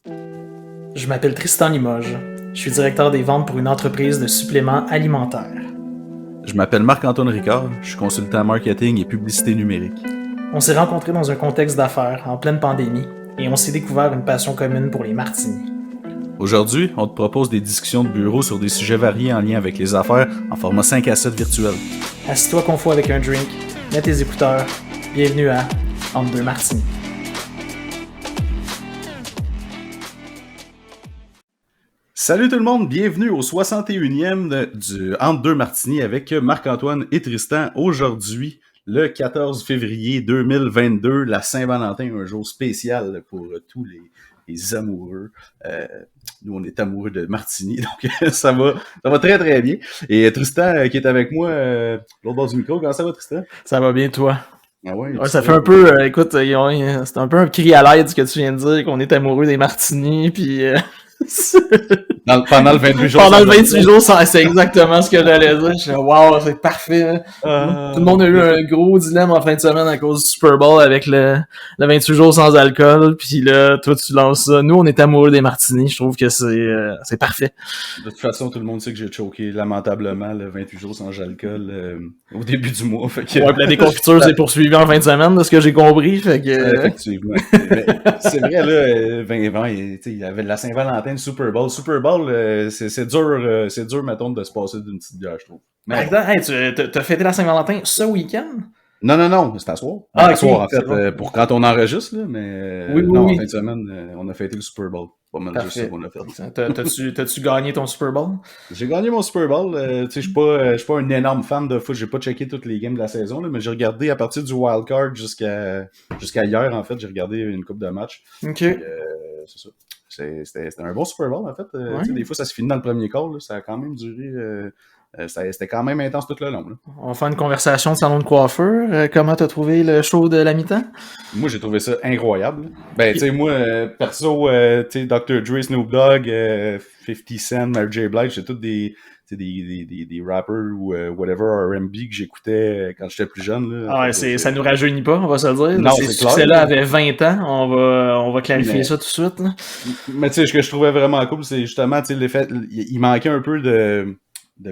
Je m'appelle Tristan Limoges. Je suis directeur des ventes pour une entreprise de suppléments alimentaires. Je m'appelle Marc-Antoine Ricard, je suis consultant marketing et publicité numérique. On s'est rencontrés dans un contexte d'affaires, en pleine pandémie, et on s'est découvert une passion commune pour les martinis. Aujourd'hui, on te propose des discussions de bureau sur des sujets variés en lien avec les affaires en format 5 à 7 virtuel. Assis-toi confort avec un drink, mets tes écouteurs. Bienvenue à Entre deux martinis. Salut tout le monde, bienvenue au 61e du Entre deux martinis avec Marc-Antoine et Tristan. Aujourd'hui, le 14 février 2022, la Saint-Valentin, un jour spécial pour tous les amoureux. Nous, on est amoureux de martini, donc ça va très très bien. Et Tristan qui est avec moi, l'autre bord du micro, comment ça va Tristan? Ça va bien, toi? Ah ouais, ça fait un peu, écoute, c'est un peu un cri à l'aide ce que tu viens de dire, qu'on est amoureux des martinis, puis... Pendant le 28 jours. Pendant le 28 jours, c'est exactement ce que j'allais dire. Je suis wow, c'est parfait. Tout le monde a eu un gros dilemme en fin de semaine à cause du Super Bowl avec le 28 jours sans alcool. Puis là, toi, tu lances ça. Nous, on est amoureux des martinis. Je trouve que c'est parfait. De toute façon, tout le monde sait que j'ai choqué lamentablement le 28 jours sans alcool au début du mois. Fait que... Ouais, la déconfiture s'est poursuivie en fin de semaine, de ce que j'ai compris. Fait que... Effectivement. C'est vrai, là, 2020, il y avait de la Saint-Valentin, le Super Bowl. Super Bowl, c'est dur, mettons, de se passer d'une petite bière, je trouve. Mais hey, t'as fêté la Saint-Valentin ce week-end? Non, c'est à soir. Ah, à soir, en fait, bon. Pour quand on enregistre, là, mais oui. En fin de semaine, on a fêté le Super Bowl. Pas mal juste ça qu'on a fait. T'as-tu gagné ton Super Bowl? J'ai gagné mon Super Bowl. Je suis pas un énorme fan de foot. J'ai pas checké toutes les games de la saison, là, mais j'ai regardé à partir du wild card jusqu'à hier, en fait. J'ai regardé une couple de matchs. OK. C'est ça. C'était un bon Super Bowl, en fait. Ouais. Des fois, ça se finit dans le premier quart. Là, ça a quand même duré... c'était quand même intense tout le long. Là. On va faire une conversation de salon de coiffeur. Comment t'as trouvé le show de la mi-temps? Moi, j'ai trouvé ça incroyable. Ben, tu sais, moi, perso, tu sais, Dr. Dre, Snoop Dogg, 50 Cent, Mary J. Blige, c'est tous des rappers ou whatever R&B que j'écoutais quand j'étais plus jeune. Là. Ah ouais, ça nous rajeunit pas, on va se le dire. Non, ces succès-là avaient 20 ans, on va clarifier ça tout de suite. Là. Mais tu sais, ce que je trouvais vraiment cool, c'est justement, tu sais, l'effet, il manquait un peu de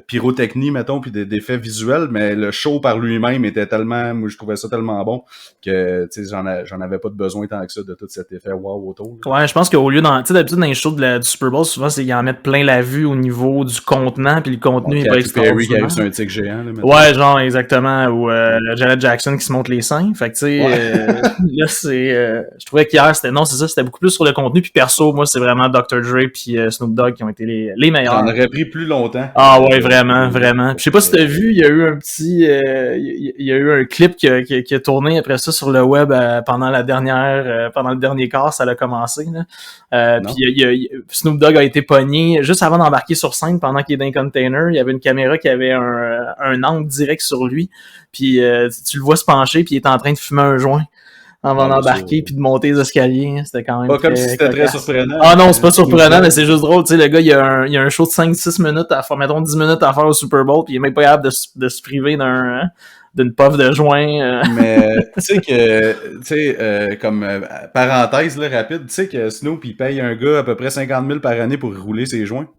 pyrotechnie, mettons, puis d'effets visuels, mais le show par lui-même était tellement, moi je trouvais ça tellement bon que, tu sais, j'en avais pas de besoin tant que ça de tout cet effet wow autour. Là. Ouais, je pense qu'au lieu, tu sais, d'habitude dans les shows du Super Bowl, souvent, c'est qu'ils en mettent plein la vue au niveau du contenant, puis le contenu est pas extraordinaire. Perry qui arrive sur un tic géant, là, ouais, genre, exactement, ou Janet Jackson qui se montre les seins, fait que, tu sais, là, je trouvais qu'hier, c'était beaucoup plus sur le contenu, puis perso, moi, c'est vraiment Dr. Dre puis Snoop Dogg qui ont été les meilleurs. On aurait pris plus longtemps. Ah ouais, vraiment. Je sais pas si t'as vu, il y a eu un petit, il y a eu un clip qui a tourné après ça sur le web pendant le dernier quart, ça a commencé. Puis Snoop Dogg a été pogné juste avant d'embarquer sur scène pendant qu'il est dans un container. Il y avait une caméra qui avait un angle direct sur lui. Puis tu le vois se pencher, puis il est en train de fumer un joint avant d'embarquer puis de monter les escaliers. C'était quand même pas comme si c'était très surprenant. Ah non, c'est pas surprenant, mais c'est juste drôle. Tu sais, le gars, il y a un show de 5-6 minutes à faire, mettons 10 minutes à faire au Super Bowl, puis il est même pas capable de se priver d'une puff de joint. Mais tu sais que, comme parenthèse là, rapide, tu sais que Snoop, il paye un gars à peu près 50 000 par année pour rouler ses joints.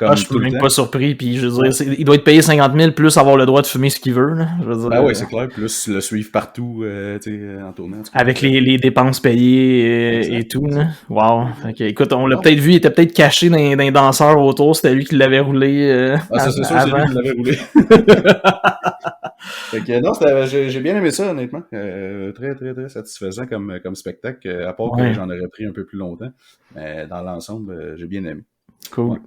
Je suis même pas surpris, puis je veux dire, il doit être payé 50 000 plus avoir le droit de fumer ce qu'il veut. Là, je veux dire, ben oui, c'est clair, plus le suivre partout en tournant. Avec les dépenses payées et tout. Là. Wow. Okay. Écoute, on l'a peut-être vu, il était peut-être caché dans les danseurs autour, c'était lui qui l'avait roulé. C'est sûr, c'est lui qui l'avait roulé. Fait que non, j'ai bien aimé ça, honnêtement. Très, très, très satisfaisant comme spectacle, à part que j'en aurais pris un peu plus longtemps. Mais dans l'ensemble, j'ai bien aimé. Cool. Ouais.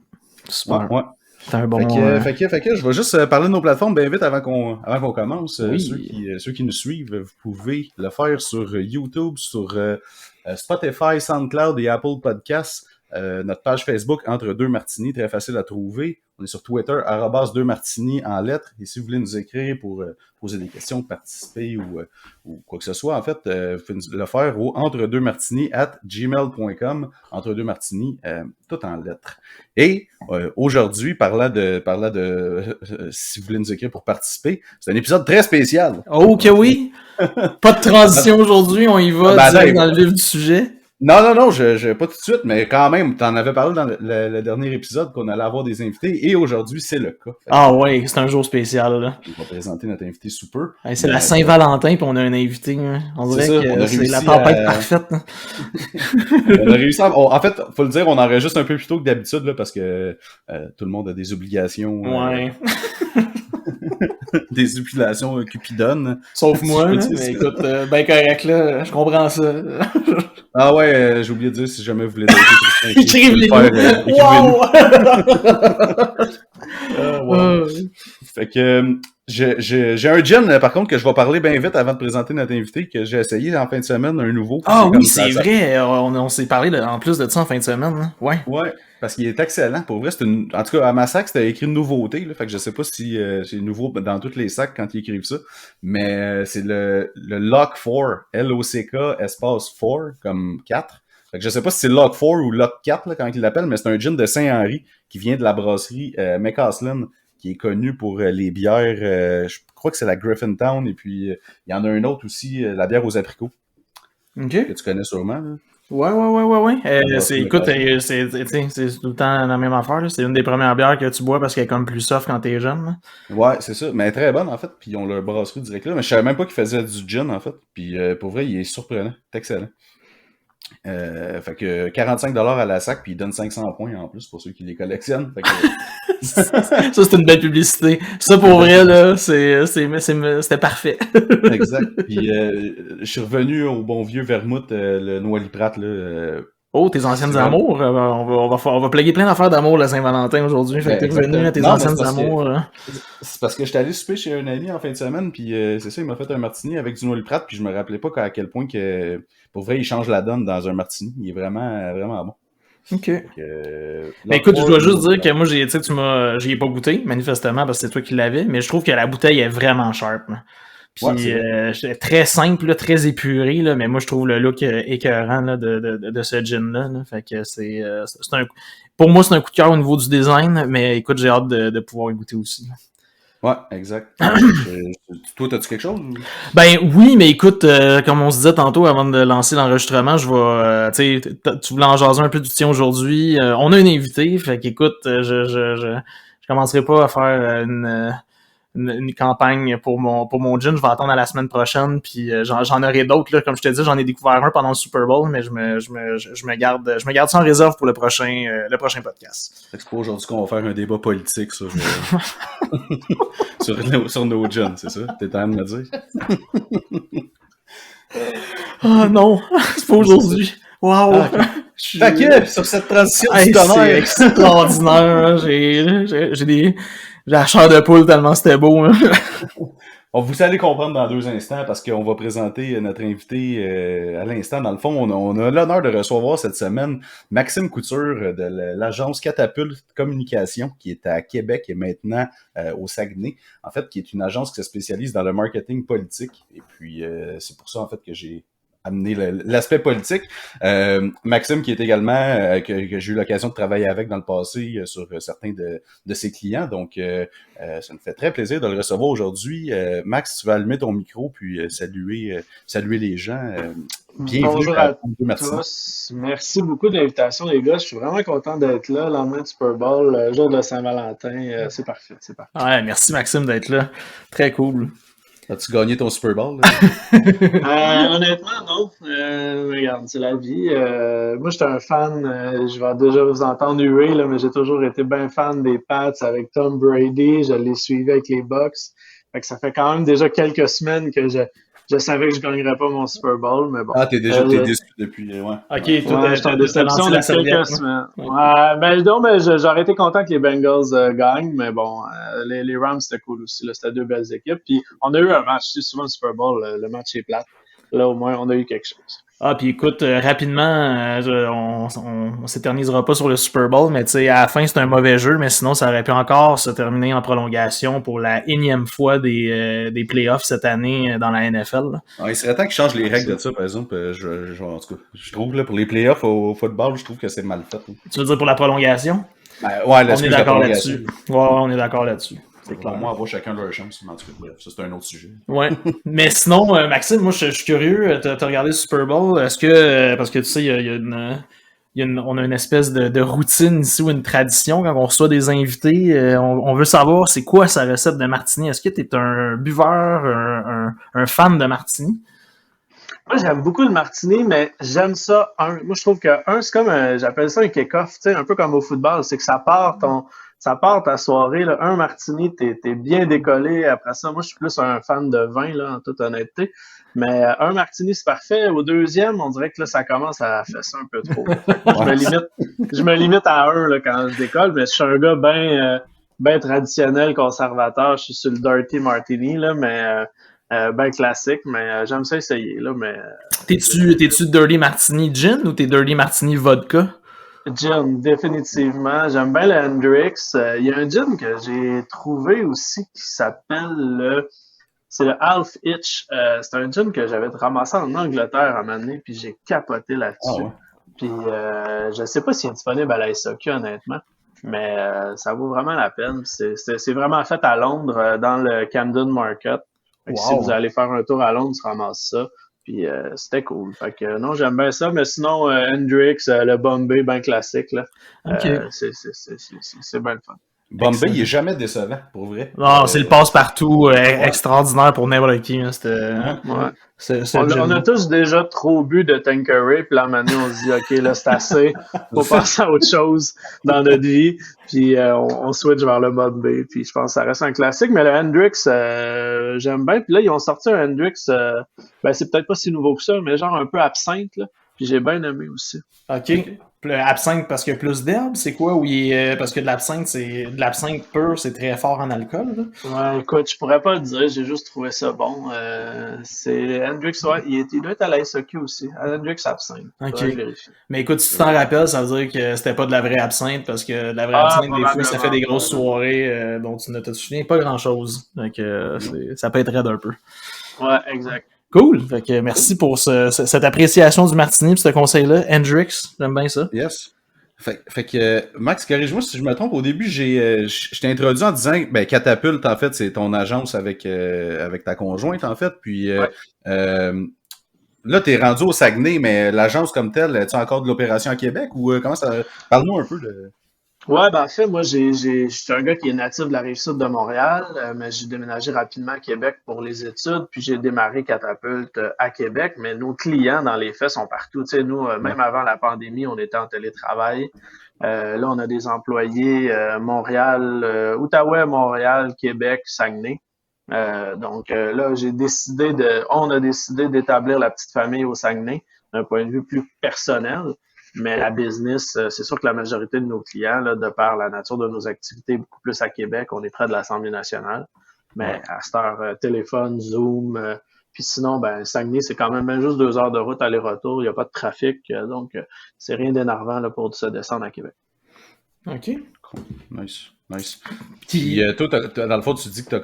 Super. Ouais. C'est un bon... Fait que je vais juste parler de nos plateformes bien vite avant qu'on commence. Oui. Ceux qui nous suivent, vous pouvez le faire sur YouTube, sur Spotify, SoundCloud et Apple Podcasts. Notre page Facebook Entre deux martinis, très facile à trouver. On est sur Twitter, @2martinis en lettres. Et si vous voulez nous écrire pour poser des questions, participer ou quoi que ce soit, en fait, vous pouvez le faire au entredeuxmartinis@gmail.com. Entre deux martinis, tout en lettres. Et aujourd'hui, parlant de si vous voulez nous écrire pour participer, c'est un épisode très spécial. Oh que oui! Pas de transition aujourd'hui, on y va direct dans le vif du sujet. Non, je pas tout de suite, mais quand même, t'en avais parlé dans le dernier épisode qu'on allait avoir des invités, et aujourd'hui, c'est le cas. Ouais, c'est un jour spécial, là. On va présenter notre invité sous peu. C'est la Saint-Valentin, puis on a un invité. Hein. On dirait que c'est la tempête parfaite. On a réussi en fait, faut le dire, on enregistre un peu plus tôt que d'habitude, là, parce que tout le monde a des obligations. Ouais. Des obligations cupidones. Sauf moi, là, mais écoute, ben correct, là, je comprends ça. Ah ouais, j'ai oublié de dire, si jamais vous voulez écrivez-nous. Wow! Fait que j'ai un gin, par contre, que je vais parler bien vite avant de présenter notre invité, que j'ai essayé en fin de semaine, un nouveau. Ah oui, c'est vrai, on s'est parlé en plus de ça en fin de semaine. Hein? Ouais, parce qu'il est excellent. Pour vrai, en tout cas, à ma sac, c'était écrit nouveauté, là, fait que je sais pas si c'est nouveau dans tous les sacs quand ils écrivent ça, mais c'est le Lock 4, L-O-C-K, espace 4, comme 4. Fait que je sais pas si c'est Lock 4 ou Lock 4, là, quand ils l'appellent, mais c'est un gin de Saint-Henri qui vient de la brasserie McCaslin, qui est connu pour les bières, je crois que c'est la Griffintown, et puis il y en a un autre aussi, la bière aux apricots, que tu connais sûrement. Là. Ouais. Écoute, c'est tout le temps la même affaire. Là. C'est une des premières bières que tu bois parce qu'elle est comme plus soft quand t'es jeune. Là. Ouais, c'est ça. Mais elle est très bonne, en fait. Puis ils ont leur brasserie direct là. Mais je savais même pas qu'ils faisaient du gin, en fait. Puis pour vrai, il est surprenant. C'est excellent. Fait que 45$ à la sac, puis ils donnent 500 points en plus pour ceux qui les collectionnent. Fait que... ça, c'est une belle publicité. Ça, pour vrai, là, c'était parfait. Exact. Puis je suis revenu au bon vieux vermouth, le Noilly-Prat, là. Oh, tes anciennes amours. On va plugger plein d'affaires d'amour la Saint-Valentin aujourd'hui. Fait que t'es revenu à tes anciennes amours. C'est parce que j'étais allé souper chez un ami en fin de semaine, puis c'est ça, il m'a fait un martini avec du Noilly-Prat, puis je me rappelais pas à quel point que, pour vrai, il change la donne dans un martini. Il est vraiment, vraiment bon. OK. Mais écoute, je dois juste dire que moi, j'y ai pas goûté, manifestement, parce que c'est toi qui l'avais, mais je trouve que la bouteille est vraiment sharp. Puis très simple, là, très épuré, là, mais moi je trouve le look écœurant là, de ce gin-là. Là. Fait que pour moi, c'est un coup de cœur au niveau du design, mais écoute, j'ai hâte de pouvoir y goûter aussi. Là. Ouais, exact. Toi, t'as-tu quelque chose? Ben oui, mais écoute, comme on se disait tantôt avant de lancer l'enregistrement, je vais, tu voulais en jaser un peu du tien aujourd'hui. On a un invité, fait qu'écoute, je commencerai pas à faire une campagne pour mon gin. Je vais attendre à la semaine prochaine, puis j'en aurai d'autres. Là, comme je te dis, j'en ai découvert un pendant le Super Bowl, mais je me garde ça en réserve pour le prochain podcast. C'est pas aujourd'hui qu'on va faire un débat politique sur sur nos gins, c'est ça? T'es en train de me dire? Ah non, c'est pas aujourd'hui. Wow! Fait que, sur cette transition du tonnerre... C'est extraordinaire. J'ai la chair de poule tellement c'était beau. Hein. Vous allez comprendre dans 2 instants parce qu'on va présenter notre invité à l'instant. Dans le fond, on a l'honneur de recevoir cette semaine Maxime Couture de l'agence Catapulte Communication qui est à Québec et maintenant au Saguenay. En fait, qui est une agence qui se spécialise dans le marketing politique. Et puis, c'est pour ça, en fait, que j'ai amener l'aspect politique. Maxime, qui est également, que j'ai eu l'occasion de travailler avec dans le passé sur certains de ses clients. Donc, ça me fait très plaisir de le recevoir aujourd'hui. Max, tu vas allumer ton micro puis saluer les gens. Bienvenue. Bonjour à tous. Merci beaucoup de l'invitation, les gars. Je suis vraiment content d'être là. Le lendemain du Super Bowl, le jour de Saint-Valentin. C'est parfait. Ouais, merci Maxime d'être là. Très cool. As-tu gagné ton Super Bowl? Honnêtement, non. Regarde, c'est la vie. Moi, j'étais un fan, je vais déjà vous entendre huer, là, mais j'ai toujours été bien fan des Pats avec Tom Brady. Je l'ai suivi avec les Bucks. Fait que ça fait quand même déjà quelques semaines que je savais que je gagnerais pas mon Super Bowl, mais bon. Ah, t'es déçu depuis, ouais. Ok, j'étais en déception de quelques semaines. Ouais, j'aurais été content que les Bengals gagnent, mais bon, les Rams, c'était cool aussi. Là, c'était 2 belles équipes. Puis, on a eu un match, tu sais, souvent le Super Bowl, le match est plate. Là, au moins, on a eu quelque chose. Ah, puis écoute, rapidement, on s'éternisera pas sur le Super Bowl, mais tu sais, à la fin, c'est un mauvais jeu, mais sinon, ça aurait pu encore se terminer en prolongation pour la énième fois des playoffs cette année dans la NFL. Ah, il serait temps qu'ils changent les règles de ça, par exemple. En tout cas, je trouve, là, pour les playoffs au football, je trouve que c'est mal fait. Là. Tu veux dire pour la prolongation? Ouais, on est d'accord là-dessus. Ouais, on est d'accord là-dessus. C'est Pour clair. moi, avoir chacun leur chance. Mais en tout cas, bref, ça, c'est un autre sujet. Ouais. Mais sinon, Maxime, moi, je suis curieux. T'as regardé le Super Bowl. Est-ce que, parce que tu sais, on a une espèce de routine ici ou une tradition quand on reçoit des invités. On veut savoir c'est quoi sa recette de martini. Est-ce que tu es un buveur, un fan de martini? Moi, j'aime beaucoup le martini, mais j'aime ça. Moi, je trouve que c'est comme, j'appelle ça un kick-off, tu sais, un peu comme au football. C'est que ça part ta soirée, là. Un martini, t'es bien décollé. Après ça, moi, je suis plus un fan de vin, là, en toute honnêteté. Mais un martini, c'est parfait. Au deuxième, on dirait que là, ça commence à fesser un peu trop. Fait que moi, je me limite à un, là, quand je décolle, mais je suis un gars ben traditionnel, conservateur. Je suis sur le Dirty Martini, là, mais ben classique, mais j'aime ça essayer, là, mais... T'es-tu Dirty Martini Gin ou t'es Dirty Martini Vodka? Gin, définitivement. J'aime bien le Hendrix. Il y a un gin que j'ai trouvé aussi qui s'appelle c'est le Half Hitch. C'est un gin que j'avais ramassé en Angleterre à un moment donné, puis j'ai capoté là-dessus. Ah ouais. Puis je sais pas s'il est disponible à la SAQ, honnêtement, mais ça vaut vraiment la peine. C'est vraiment fait à Londres, dans le Camden Market. Fait que si vous allez faire un tour à Londres, tu ramasses ça. Puis c'était cool. Fait que non, j'aime bien ça, mais sinon, Hendrix, le Bombay, ben classique, là. Okay. C'est bien le fun. Bombay, il est jamais décevant, pour vrai. Non, c'est le passe-partout extraordinaire pour n'importe qui. Hein. On a tous déjà trop bu de Tanqueray, puis là, maintenant, on se dit, OK, là, c'est assez. Faut passer à autre chose dans notre vie. Puis on switch vers le Bombay. Puis je pense que ça reste un classique. Mais le Hendrix, j'aime bien. Puis là, ils ont sorti un Hendrix, c'est peut-être pas si nouveau que ça, mais genre un peu absinthe, là. Puis j'ai bien aimé aussi. OK. Absinthe parce qu'il y a plus d'herbe, c'est quoi? Ou parce que de l'absinthe pur, c'est très fort en alcool, là? Ouais, écoute, je pourrais pas le dire, j'ai juste trouvé ça bon. C'est Hendrix, ouais, il doit être à la SAQ aussi. Hendrix absinthe. OK. Mais écoute, si tu t'en rappelles, ça veut dire que c'était pas de la vraie absinthe, parce que la vraie absinthe, des fois, ça fait des grosses soirées dont tu ne te souviens pas grand-chose. Donc, ça peut être raide un peu. Ouais, exact. Cool. Fait que merci pour cette appréciation du martini et ce conseil-là. Hendrix, j'aime bien ça. Yes. Fait que, Max, corrige-moi si je me trompe. Au début, je t'ai introduit en disant que Catapulte, en fait, c'est ton agence avec ta conjointe, en fait. Puis là, t'es rendu au Saguenay, mais l'agence comme telle, as-tu encore de l'opération à Québec ou comment ça... Parle-nous un peu de... Ouais, en fait, moi, je suis un gars qui est natif de la Rive-Sud de Montréal, mais j'ai déménagé rapidement à Québec pour les études, puis j'ai démarré Catapulte à Québec, mais nos clients, dans les faits, sont partout. Tu sais, nous, même avant la pandémie, on était en télétravail. Là, on a des employés Montréal, Outaouais, Montréal, Québec, Saguenay. Donc là, on a décidé d'établir la petite famille au Saguenay d'un point de vue plus personnel. Mais la business, c'est sûr que la majorité de nos clients, là, de par la nature de nos activités, beaucoup plus à Québec, on est près de l'Assemblée nationale. Mais à cette heure, téléphone, Zoom, puis sinon, Saguenay, c'est quand même juste 2 heures de route aller-retour. Il n'y a pas de trafic, donc c'est rien d'énervant là, pour se descendre à Québec. OK. Cool. Nice. Puis toi, dans le fond, tu dis que tu as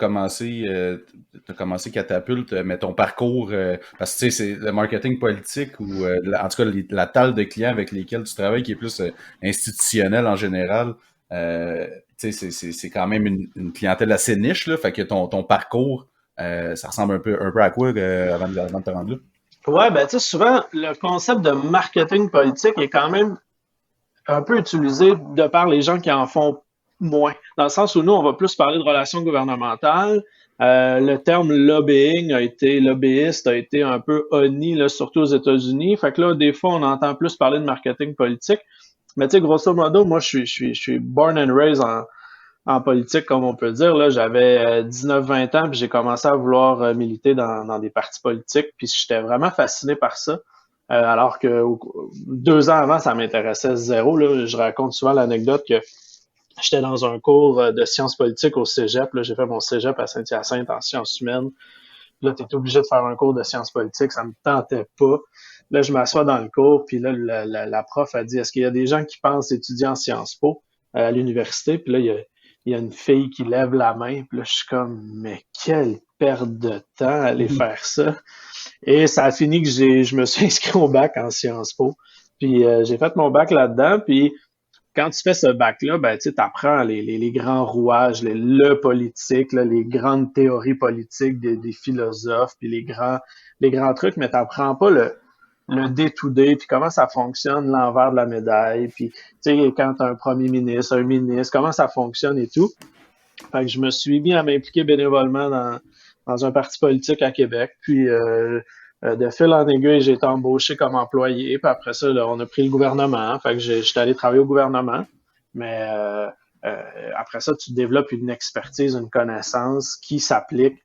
commencé Catapulte, mais ton parcours, parce que tu sais, c'est le marketing politique ou en tout cas la table de clients avec lesquels tu travailles qui est plus institutionnel en général, tu sais, c'est quand même une clientèle assez niche, là, fait que ton parcours, ça ressemble un peu à quoi avant de te rendre là? Ouais, tu sais, souvent, le concept de marketing politique est quand même un peu utilisé de par les gens qui en font moins. Dans le sens où nous, on va plus parler de relations gouvernementales. Le terme lobbyiste a été un peu honni, là, surtout aux États-Unis. Fait que là, des fois, on entend plus parler de marketing politique. Mais tu sais, grosso modo, moi, je suis born and raised en politique, comme on peut dire. Là, j'avais 19-20 ans, puis j'ai commencé à vouloir militer dans des partis politiques. Puis j'étais vraiment fasciné par ça. Alors que 2 ans avant, ça m'intéressait zéro. Là. Je raconte souvent l'anecdote que j'étais dans un cours de sciences politiques au cégep. Là. J'ai fait mon cégep à Saint-Hyacinthe en sciences humaines. Là, tu es obligé de faire un cours de sciences politiques. Ça me tentait pas. Là, je m'assois dans le cours, puis là, la prof a dit, est-ce qu'il y a des gens qui pensent étudier en Sciences Po à l'université? Puis là, il y a une fille qui lève la main. Puis là, je suis comme, mais quelle perte de temps aller faire ça. Et ça a fini que je me suis inscrit au bac en Sciences Po. Puis j'ai fait mon bac là-dedans. Puis quand tu fais ce bac-là, ben, tu apprends les grands rouages, le politique, là, les grandes théories politiques des philosophes, puis les grands trucs, mais tu n'apprends pas le day-to-day, puis comment ça fonctionne, l'envers de la médaille, puis tu sais, quand tu as un premier ministre, un ministre, comment ça fonctionne et tout. Fait que je me suis mis à m'impliquer bénévolement dans un parti politique à Québec, puis de fil en aiguille, j'ai été embauché comme employé, puis après ça, là, on a pris le gouvernement, fait que j'étais allé travailler au gouvernement, mais après ça, tu développes une expertise, une connaissance qui s'applique.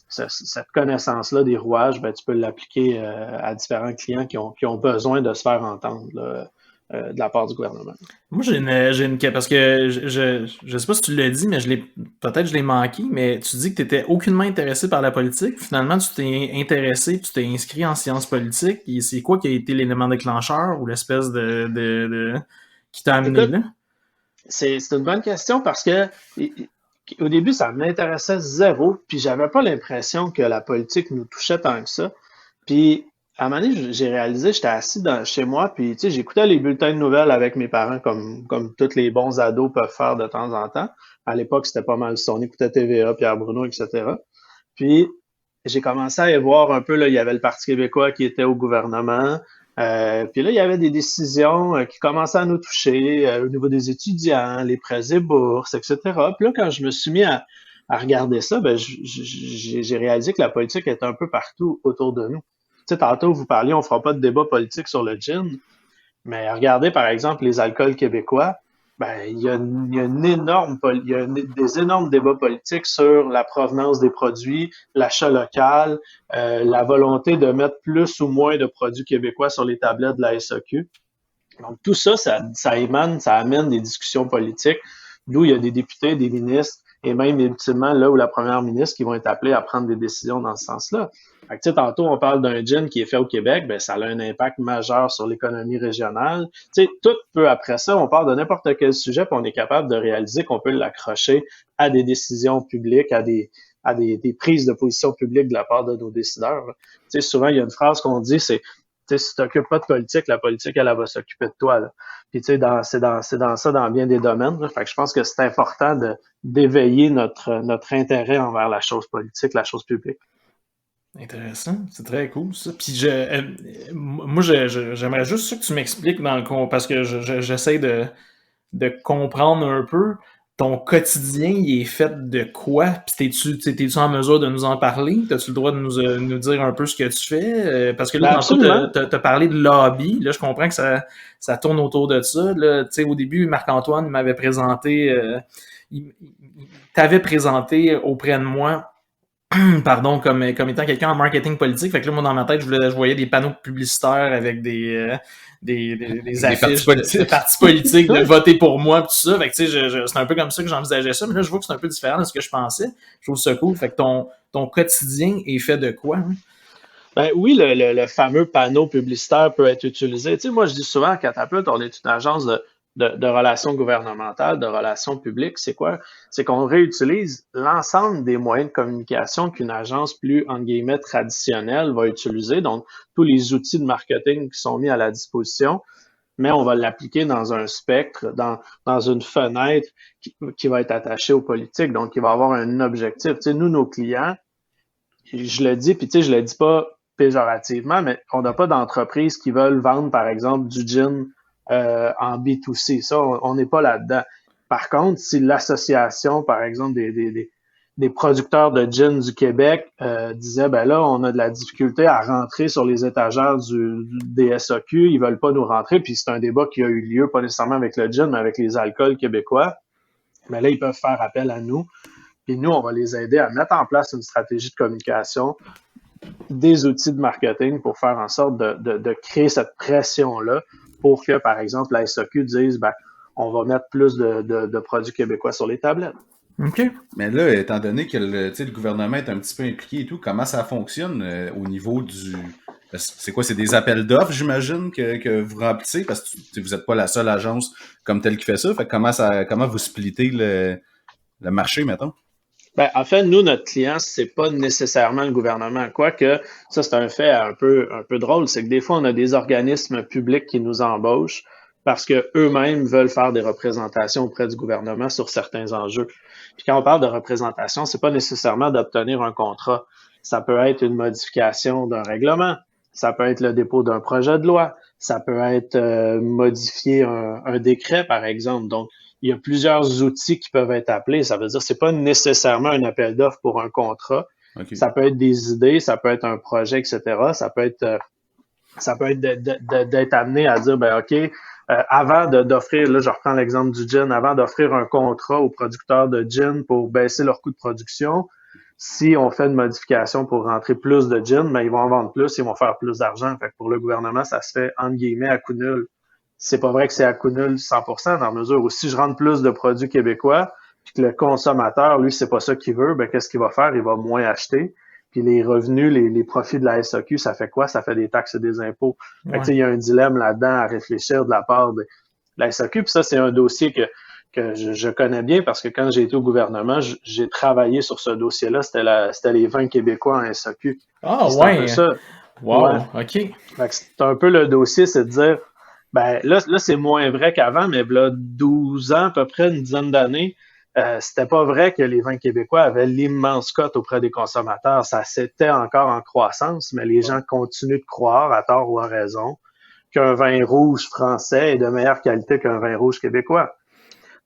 Cette connaissance-là des rouages, ben, tu peux l'appliquer à différents clients qui ont besoin de se faire entendre là, de la part du gouvernement. Moi, parce que je sais pas si tu l'as dit, mais peut-être je l'ai manqué, mais tu dis que tu n'étais aucunement intéressé par la politique. Finalement, tu t'es intéressé, tu t'es inscrit en sciences politiques. Et c'est quoi qui a été l'élément déclencheur ou l'espèce de qui t'a amené là? C'est une bonne question parce que au début, ça m'intéressait zéro, puis j'avais pas l'impression que la politique nous touchait tant que ça. Puis à un moment donné, j'ai réalisé, j'étais assis chez moi, puis tu sais, j'écoutais les bulletins de nouvelles avec mes parents, comme tous les bons ados peuvent faire de temps en temps. À l'époque, c'était pas mal ça. On écoutait TVA, Pierre Bruno, etc. Puis j'ai commencé à y voir un peu, là, il y avait le Parti québécois qui était au gouvernement. Puis là, il y avait des décisions qui commençaient à nous toucher au niveau des étudiants, les prêts et bourses, etc. Puis là, quand je me suis mis à regarder ça, ben, j'ai réalisé que la politique était un peu partout autour de nous. Tu sais, tantôt, vous parliez, on fera pas de débat politique sur le gin, mais regardez, par exemple, les alcools québécois, ben, il y a des énormes débats politiques sur la provenance des produits, l'achat local, la volonté de mettre plus ou moins de produits québécois sur les tablettes de la SAQ. Donc, tout ça, ça amène des discussions politiques, d'où il y a des députés, des ministres, et même ultimement là où la première ministre qui vont être appelés à prendre des décisions dans ce sens-là. Fait que, tu sais, tantôt, on parle d'un gin qui est fait au Québec, ben ça a un impact majeur sur l'économie régionale. Tu sais, tout peut, après ça, on parle de n'importe quel sujet, puis on est capable de réaliser qu'on peut l'accrocher à des décisions publiques, à des prises de position publiques de la part de nos décideurs. Tu sais, souvent, il y a une phrase qu'on dit, c'est si tu t'occupes pas de politique, la politique, elle va s'occuper de toi. Là. Puis tu sais, c'est dans ça dans bien des domaines. Là. Fait que je pense que c'est important d'éveiller notre intérêt envers la chose politique, la chose publique. Intéressant, c'est très cool ça. Puis moi, j'aimerais juste ça que tu m'expliques parce que j'essaie de comprendre un peu. Ton quotidien, il est fait de quoi? Puis t'es-tu en mesure de nous en parler? T'as-tu le droit de nous dire un peu ce que tu fais? Parce que là, tantôt, t'as parlé de lobby. Là, je comprends que ça tourne autour de ça. Là, tu sais, au début, Marc-Antoine m'avait présenté... il t'avait présenté auprès de moi pardon, comme étant quelqu'un en marketing politique. Fait que là, moi, dans ma tête, je voyais des panneaux publicitaires avec des affiches de partis politiques, de voter pour moi, tout ça. Fait que, tu sais, c'est un peu comme ça que j'envisageais ça. Mais là, je vois que c'est un peu différent de ce que je pensais. Je trouve ça cool. Fait que ton quotidien est fait de quoi? Hein? Ben oui, le fameux panneau publicitaire peut être utilisé. Tu sais, moi, je dis souvent à Catapult, on est une agence de relations gouvernementales, de relations publiques. C'est quoi? C'est qu'on réutilise l'ensemble des moyens de communication qu'une agence plus, entre guillemets, traditionnelle va utiliser. Donc, tous les outils de marketing qui sont mis à la disposition, mais on va l'appliquer dans un spectre, dans une fenêtre qui va être attachée aux politiques. Donc, il va avoir un objectif. Tu sais, nous, nos clients, je le dis, puis tu sais, je le dis pas péjorativement, mais on n'a pas d'entreprises qui veulent vendre, par exemple, du gin en B2C. Ça, on n'est pas là-dedans. Par contre, si l'association, par exemple, des producteurs de gin du Québec disait, ben là, on a de la difficulté à rentrer sur les étagères des SAQ, ils veulent pas nous rentrer, puis c'est un débat qui a eu lieu, pas nécessairement avec le gin, mais avec les alcools québécois, mais là, ils peuvent faire appel à nous. Puis nous, on va les aider à mettre en place une stratégie de communication, des outils de marketing pour faire en sorte de créer cette pression-là pour que, par exemple, la SAQ dise, ben, on va mettre plus de produits québécois sur les tablettes. OK. Mais là, étant donné que le gouvernement est un petit peu impliqué et tout, comment ça fonctionne au niveau du... C'est quoi? C'est des appels d'offres, j'imagine, que vous remplissez? Parce que vous n'êtes pas la seule agence comme telle qui fait ça. Fait que comment vous splittez le marché, mettons? Ben, en fait, nous, notre client, c'est pas nécessairement le gouvernement. Quoique, ça, c'est un fait un peu drôle, c'est que des fois, on a des organismes publics qui nous embauchent. parce que eux-mêmes veulent faire des représentations auprès du gouvernement sur certains enjeux. Puis quand on parle de représentation, c'est pas nécessairement d'obtenir un contrat. Ça peut être une modification d'un règlement, ça peut être le dépôt d'un projet de loi, ça peut être modifier un décret, par exemple. Donc, il y a plusieurs outils qui peuvent être appelés. Ça veut dire que c'est pas nécessairement un appel d'offres pour un contrat. OK. Ça peut être des idées, ça peut être un projet, etc. Ça peut être d'être amené à dire, ben OK, avant d'offrir, là je reprends l'exemple du gin, avant d'offrir un contrat aux producteurs de gin pour baisser leur coût de production, si on fait une modification pour rentrer plus de gin, ben ils vont en vendre plus, ils vont faire plus d'argent. Fait que pour le gouvernement, ça se fait entre guillemets à coût nul. C'est pas vrai que c'est à coût nul 100%, dans la mesure où si je rentre plus de produits québécois, puis que le consommateur, lui, c'est pas ça qu'il veut, ben qu'est-ce qu'il va faire? Il va moins acheter. Puis les revenus, les profits de la SAQ, ça fait quoi? Ça fait des taxes et des impôts. Fait que, il y a un dilemme là-dedans à réfléchir de la part de la SAQ. Puis ça, c'est un dossier que je connais bien parce que quand j'ai été au gouvernement, j'ai travaillé sur ce dossier-là. C'était les vins québécois en SAQ. Ah, ouais. Un peu ça. Wow, ouais. OK. Fait que c'est un peu le dossier, c'est de dire, ben là c'est moins vrai qu'avant, mais là, 12 ans, à peu près, une dizaine d'années, c'était pas vrai que les vins québécois avaient l'immense cote auprès des consommateurs. Ça s'était encore en croissance, mais les gens continuent de croire, à tort ou à raison, qu'un vin rouge français est de meilleure qualité qu'un vin rouge québécois.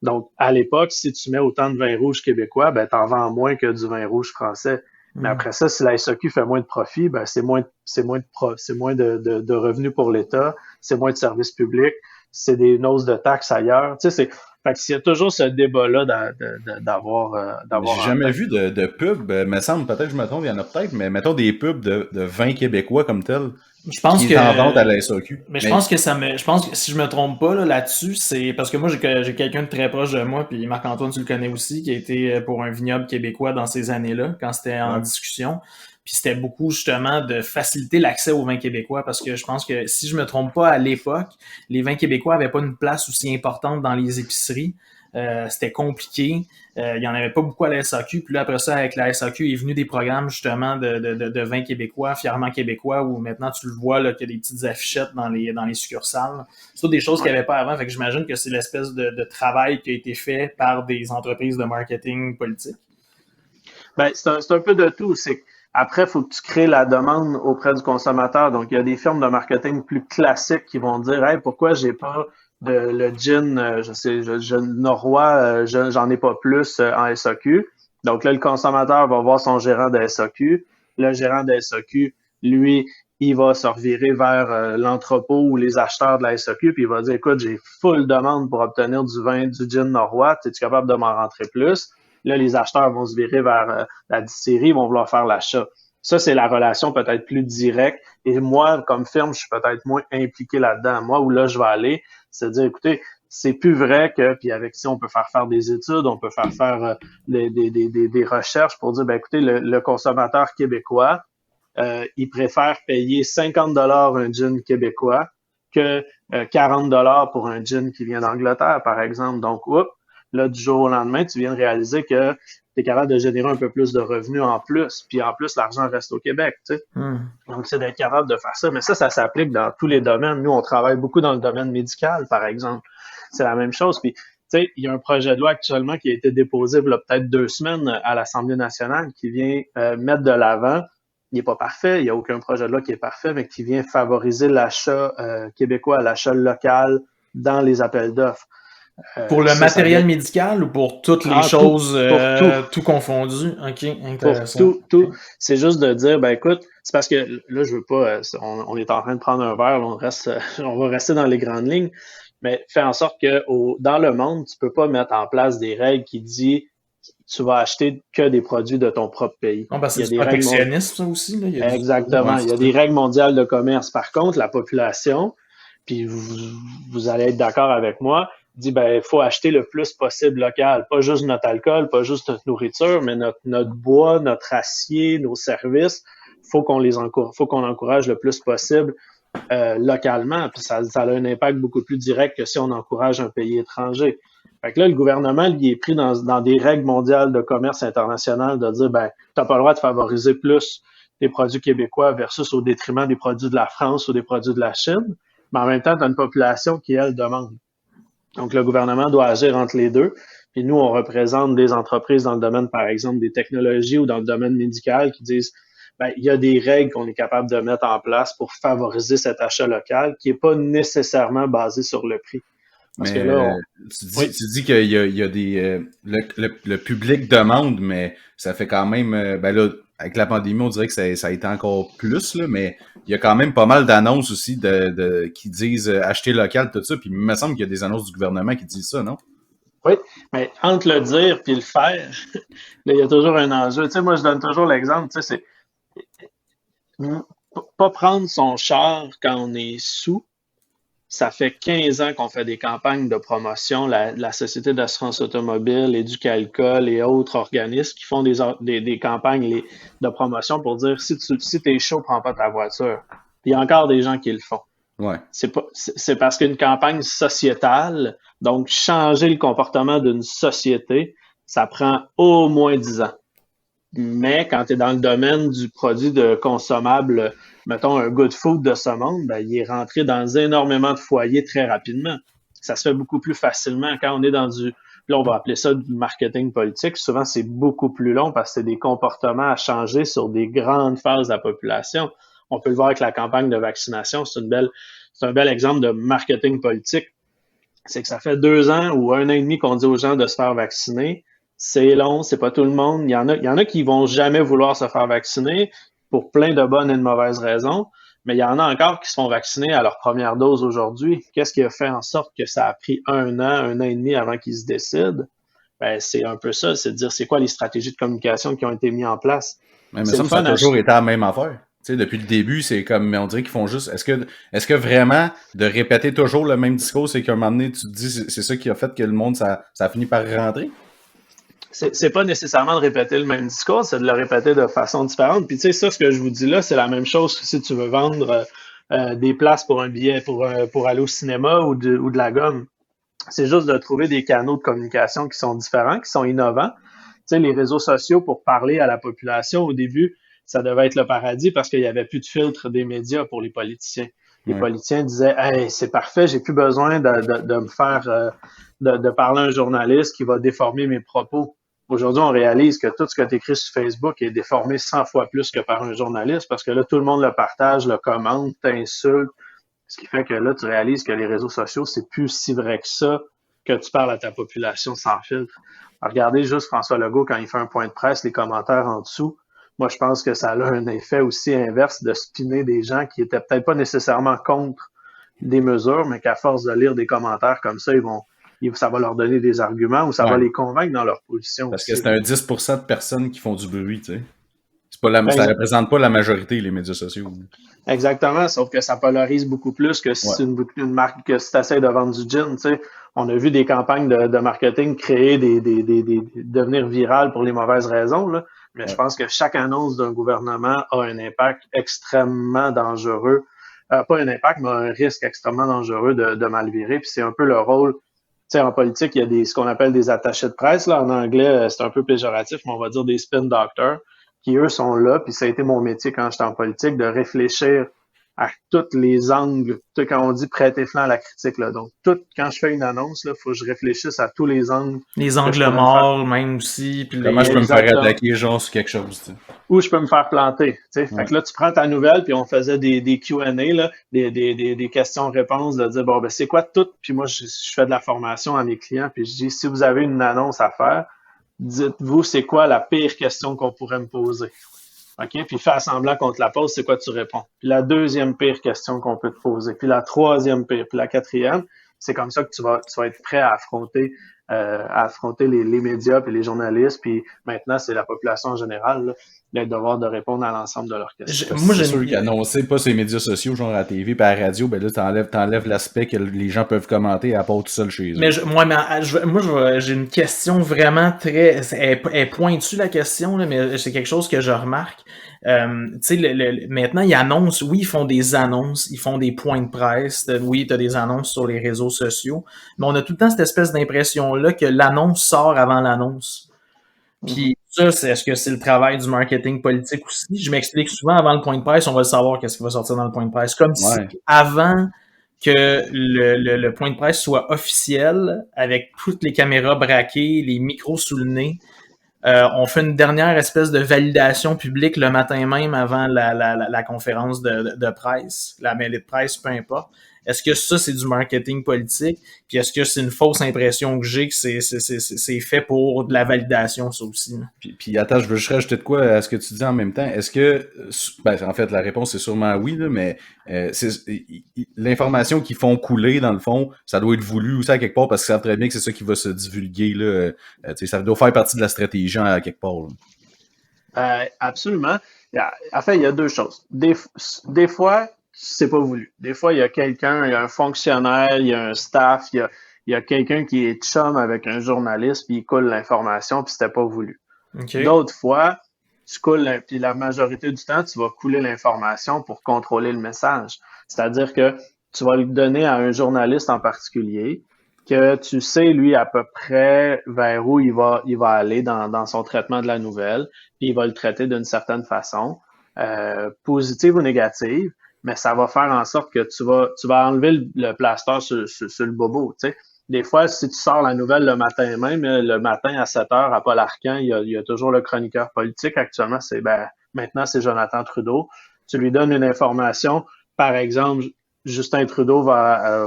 Donc, à l'époque, si tu mets autant de vins rouges québécois, ben t'en vends moins que du vin rouge français. Mais après ça, si la SAQ fait moins de profit, ben c'est moins de revenus pour l'État, c'est moins de services publics, c'est des hausses de taxes ailleurs. Tu sais, fait qu'il y a toujours ce débat-là d'avoir. J'ai jamais vu de pub, me semble, peut-être que je me trompe, il y en a peut-être, mais mettons des pubs de vins québécois comme tel. Je pense qui est en vente à la SAQ. Mais je pense que si je me trompe pas là-dessus, c'est parce que moi j'ai quelqu'un de très proche de moi, puis Marc-Antoine, tu le connais aussi, qui a été pour un vignoble québécois dans ces années-là, quand c'était en discussion. Puis c'était beaucoup justement de faciliter l'accès aux vins québécois, parce que je pense que si je me trompe pas, à l'époque, les vins québécois avaient pas une place aussi importante dans les épiceries. C'était compliqué. Il n'y en avait pas beaucoup à la SAQ. Puis là, après ça, avec la SAQ, est venu des programmes justement de vins québécois, fièrement québécois, où maintenant tu le vois là, qu'il y a des petites affichettes dans les succursales. C'est des choses qu'il n'y avait pas avant. Fait que j'imagine que c'est l'espèce de travail qui a été fait par des entreprises de marketing politique. Ben, c'est un peu de tout. Après, il faut que tu crées la demande auprès du consommateur. Donc, il y a des firmes de marketing plus classiques qui vont dire, hey, pourquoi j'ai pas le gin, Norrois, j'en ai pas plus en SAQ. Donc là, le consommateur va voir son gérant de SAQ. Le gérant de SAQ, lui, il va se revirer vers l'entrepôt ou les acheteurs de la SAQ, puis il va dire, écoute, j'ai full demande pour obtenir du gin Norrois. Es-tu capable de m'en rentrer plus? Là, les acheteurs vont se virer vers la distillerie, ils vont vouloir faire l'achat. Ça, c'est la relation peut-être plus directe. Et moi, comme firme, je suis peut-être moins impliqué là-dedans. Moi, où là, je vais aller, c'est dire, écoutez, c'est plus vrai que, puis avec ça, on peut faire des études, on peut faire des recherches pour dire, ben écoutez, le consommateur québécois, il préfère payer 50 $ un gin québécois que 40 $ pour un gin qui vient d'Angleterre, par exemple. Donc, là, du jour au lendemain, tu viens de réaliser que tu es capable de générer un peu plus de revenus en plus. Puis en plus, l'argent reste au Québec, tu sais. Donc, c'est d'être capable de faire ça. Mais ça s'applique dans tous les domaines. Nous, on travaille beaucoup dans le domaine médical, par exemple. C'est la même chose. Puis, tu sais, il y a un projet de loi actuellement qui a été déposé il y a peut-être 2 semaines à l'Assemblée nationale qui vient mettre de l'avant. Il n'est pas parfait, il n'y a aucun projet de loi qui est parfait, mais qui vient favoriser l'achat québécois, l'achat local dans les appels d'offres. Pour le matériel médical ou pour toutes les choses, tout confondu? OK, intéressant. Pour tout. C'est juste de dire, ben écoute, c'est parce que là, je veux pas, on est en train de prendre un verre, on va rester dans les grandes lignes, mais fais en sorte que dans le monde, tu peux pas mettre en place des règles qui disent tu vas acheter que des produits de ton propre pays. Non, parce que c'est protectionniste, ça aussi. Là. Exactement. Il y a des règles mondiales de commerce. Par contre, la population, puis vous allez être d'accord avec moi, dit ben il faut acheter le plus possible local, pas juste notre alcool, pas juste notre nourriture, mais notre bois, notre acier, nos services, faut qu'on encourage le plus possible localement, puis ça a un impact beaucoup plus direct que si on encourage un pays étranger. Fait que là, le gouvernement, lui, est pris dans des règles mondiales de commerce international de dire ben t'as pas le droit de favoriser plus des produits québécois versus au détriment des produits de la France ou des produits de la Chine. mais en même temps, tu as une population qui, elle, demande. Donc, le gouvernement doit agir entre les deux. Puis nous, on représente des entreprises dans le domaine, par exemple, des technologies ou dans le domaine médical qui disent, ben, il y a des règles qu'on est capable de mettre en place pour favoriser cet achat local qui n'est pas nécessairement basé sur le prix. Parce que là, tu dis qu'il y a des le public demande, mais ça fait quand même ben là, avec la pandémie, on dirait que ça a été encore plus, là, mais il y a quand même pas mal d'annonces aussi qui disent acheter local, tout ça. Puis il me semble qu'il y a des annonces du gouvernement qui disent ça, non? Oui, mais entre le dire et le faire, là, il y a toujours un enjeu. Tu sais, moi, je donne toujours l'exemple, tu sais, c'est pas prendre son char quand on est sous. Ça fait 15 ans qu'on fait des campagnes de promotion, la Société d'assurance automobile, Éduc-Alcool et autres organismes qui font des campagnes de promotion pour dire si t'es chaud, prends pas ta voiture. Il y a encore des gens qui le font. Ouais. C'est parce qu'une campagne sociétale, donc changer le comportement d'une société, ça prend au moins 10 ans. Mais quand tu es dans le domaine du produit de consommable, mettons un good food de ce monde, ben, il est rentré dans énormément de foyers très rapidement. Ça se fait beaucoup plus facilement quand on est dans là on va appeler ça du marketing politique. Souvent, c'est beaucoup plus long parce que c'est des comportements à changer sur des grandes phases de la population. On peut le voir avec la campagne de vaccination. C'est un bel exemple de marketing politique. C'est que ça fait 2 ans ou 1 an et demi qu'on dit aux gens de se faire vacciner. C'est long, c'est pas tout le monde. Il y en a qui vont jamais vouloir se faire vacciner pour plein de bonnes et de mauvaises raisons, mais il y en a encore qui se font vacciner à leur première dose aujourd'hui. Qu'est-ce qui a fait en sorte que ça a pris 1 an et demi avant qu'ils se décident? Ben, c'est un peu ça, c'est de dire c'est quoi les stratégies de communication qui ont été mises en place. Mais ça a toujours été la même affaire. Tu sais, depuis le début, c'est comme, on dirait qu'ils font juste, est-ce que vraiment, de répéter toujours le même discours, c'est qu'à un moment donné, tu te dis, c'est ça qui a fait que le monde, ça a fini par rentrer? C'est pas nécessairement de répéter le même discours, c'est de le répéter de façon différente. Puis tu sais, ça, ce que je vous dis là, c'est la même chose que si tu veux vendre des places pour un billet pour aller au cinéma ou de la gomme. C'est juste de trouver des canaux de communication qui sont différents, qui sont innovants. Tu sais, les réseaux sociaux pour parler à la population, au début, ça devait être le paradis parce qu'il n'y avait plus de filtre des médias pour les politiciens. Les politiciens disaient « Hey, c'est parfait, j'ai plus besoin de me faire de parler à un journaliste qui va déformer mes propos. » Aujourd'hui, on réalise que tout ce que tu écris sur Facebook est déformé 100 fois plus que par un journaliste parce que là, tout le monde le partage, le commente, t'insulte. Ce qui fait que là, tu réalises que les réseaux sociaux, c'est plus si vrai que ça que tu parles à ta population sans filtre. Regardez juste François Legault quand il fait un point de presse, les commentaires en dessous. Moi, je pense que ça a un effet aussi inverse de spinner des gens qui étaient peut-être pas nécessairement contre des mesures, mais qu'à force de lire des commentaires comme ça, ça va leur donner des arguments ou ça va les convaincre dans leur position. Parce que c'est un 10% de personnes qui font du bruit, tu sais. Ça ne représente pas la majorité, les médias sociaux. Exactement, sauf que ça polarise beaucoup plus que si c'est une marque, que si tu essaies de vendre du gin, tu sais. On a vu des campagnes de marketing créer devenir virales pour les mauvaises raisons, là. Mais je pense que chaque annonce d'un gouvernement a un impact extrêmement dangereux. Pas un impact, mais un risque extrêmement dangereux de mal virer. Puis c'est un peu le rôle. Tu sais, en politique, il y a ce qu'on appelle des attachés de presse. Là. En anglais, c'est un peu péjoratif, mais on va dire des spin doctors, qui, eux, sont là. Puis ça a été mon métier quand j'étais en politique, de réfléchir à tous les angles. Tu sais, quand on dit prêter flanc à la critique, là. Donc, quand je fais une annonce, il faut que je réfléchisse à tous les angles. Les angles morts, même aussi. Puis comment je peux me faire attaquer, genre, sur quelque chose, tu sais. Ou je peux me faire planter, tu sais. Fait que là, tu prends ta nouvelle, puis on faisait des Q&A, là, des questions-réponses, de dire, bon, ben, c'est quoi tout? Puis moi, je fais de la formation à mes clients, puis je dis, si vous avez une annonce à faire, dites-vous, c'est quoi la pire question qu'on pourrait me poser? OK? Puis fais semblant qu'on te la pose, c'est quoi tu réponds? Puis la deuxième pire question qu'on peut te poser, puis la troisième pire, puis la quatrième, c'est comme ça que tu vas être prêt à affronter les médias puis les journalistes, puis maintenant, c'est la population en général, là, le devoir de répondre à l'ensemble de leurs questions. Moi, c'est sûr qu'annoncer pas sur les médias sociaux, genre à la TV et à la radio, ben là, t'enlèves l'aspect que les gens peuvent commenter à part tout seul chez eux. Mais j'ai une question vraiment très... Elle est pointue, la question, là, mais c'est quelque chose que je remarque. Tu sais, maintenant, ils annoncent, oui, ils font des annonces, ils font des points de presse, oui, t'as des annonces sur les réseaux sociaux, mais on a tout le temps cette espèce d'impression-là que l'annonce sort avant l'annonce. Puis ça, est-ce que c'est le travail du marketing politique aussi? Je m'explique souvent, avant le point de presse, on va le savoir qu'est-ce qui va sortir dans le point de presse. Comme si avant que le point de presse soit officiel, avec toutes les caméras braquées, les micros sous le nez. On fait une dernière espèce de validation publique le matin même avant la conférence de presse, la mêlée de presse, peu importe. Est-ce que ça, c'est du marketing politique? Puis est-ce que c'est une fausse impression que j'ai que c'est fait pour de la validation, ça aussi? Puis attends, je veux juste rajouter de quoi à ce que tu dis en même temps. Est-ce que, en fait, la réponse est sûrement oui, là, mais l'information qu'ils font couler, dans le fond, ça doit être voulu aussi à quelque part parce qu'ils savent très bien que c'est ça qui va se divulguer, là. Ça doit faire partie de la stratégie à quelque part, là. Absolument. En fait, il y a deux choses. Des fois, c'est pas voulu. Des fois, il y a quelqu'un, il y a un fonctionnaire, il y a un staff, il y a quelqu'un qui est chum avec un journaliste, puis il coule l'information, puis c'était pas voulu. Okay. D'autres fois, tu coules, puis la majorité du temps, tu vas couler l'information pour contrôler le message. C'est-à-dire que tu vas le donner à un journaliste en particulier, que tu sais, lui, à peu près vers où il va aller dans son traitement de la nouvelle, puis il va le traiter d'une certaine façon, positive ou négative, mais ça va faire en sorte que tu vas enlever le plaster sur le bobo, tu sais. Des fois, si tu sors la nouvelle le matin même, le matin à 7 heures à Paul Arcand, il y a toujours le chroniqueur politique. Actuellement, maintenant, c'est Jonathan Trudeau. Tu lui donnes une information. Par exemple, Justin Trudeau va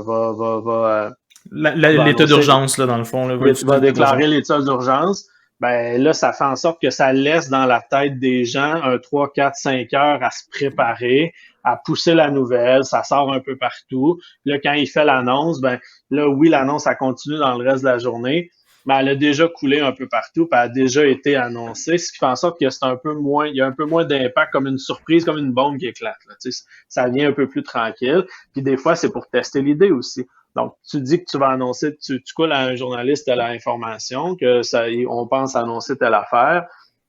l'état d'urgence, là, dans le fond. Là, tu vas déclarer l'état d'urgence. Ben là, ça fait en sorte que ça laisse dans la tête des gens un 3, 4, 5 heures à se préparer, à pousser la nouvelle, ça sort un peu partout. Là, quand il fait l'annonce, ben là, oui, l'annonce, elle continue dans le reste de la journée, mais elle a déjà coulé un peu partout, puis elle a déjà été annoncée, ce qui fait en sorte que c'est un peu moins, il y a un peu moins d'impact, comme une surprise, comme une bombe qui éclate. Là, tu sais, ça vient un peu plus tranquille. Puis des fois, c'est pour tester l'idée aussi. Donc, tu dis que tu vas annoncer, tu coules à un journaliste telle information, que on pense annoncer telle affaire.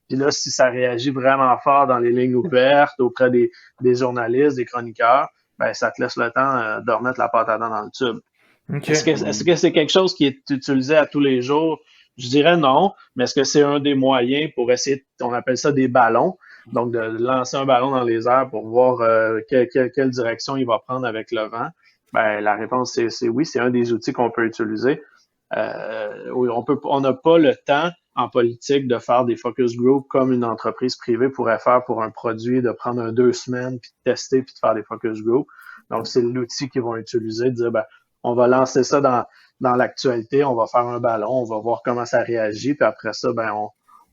Puis là, si ça réagit vraiment fort dans les lignes ouvertes, auprès des journalistes, des chroniqueurs, ben ça te laisse le temps de remettre la pâte à dents dans le tube. Okay. Est-ce que c'est quelque chose qui est utilisé à tous les jours? Je dirais non, mais est-ce que c'est un des moyens pour essayer, on appelle ça des ballons, donc de lancer un ballon dans les airs pour voir quelle direction il va prendre avec le vent? Ben, la réponse, c'est oui, c'est un des outils qu'on peut utiliser. On n'a pas le temps en politique de faire des focus group comme une entreprise privée pourrait faire pour un produit, de prendre 2 semaines, puis de tester, puis de faire des focus group. Donc, c'est l'outil qu'ils vont utiliser, de dire, ben, on va lancer ça dans l'actualité, on va faire un ballon, on va voir comment ça réagit, puis après ça, ben,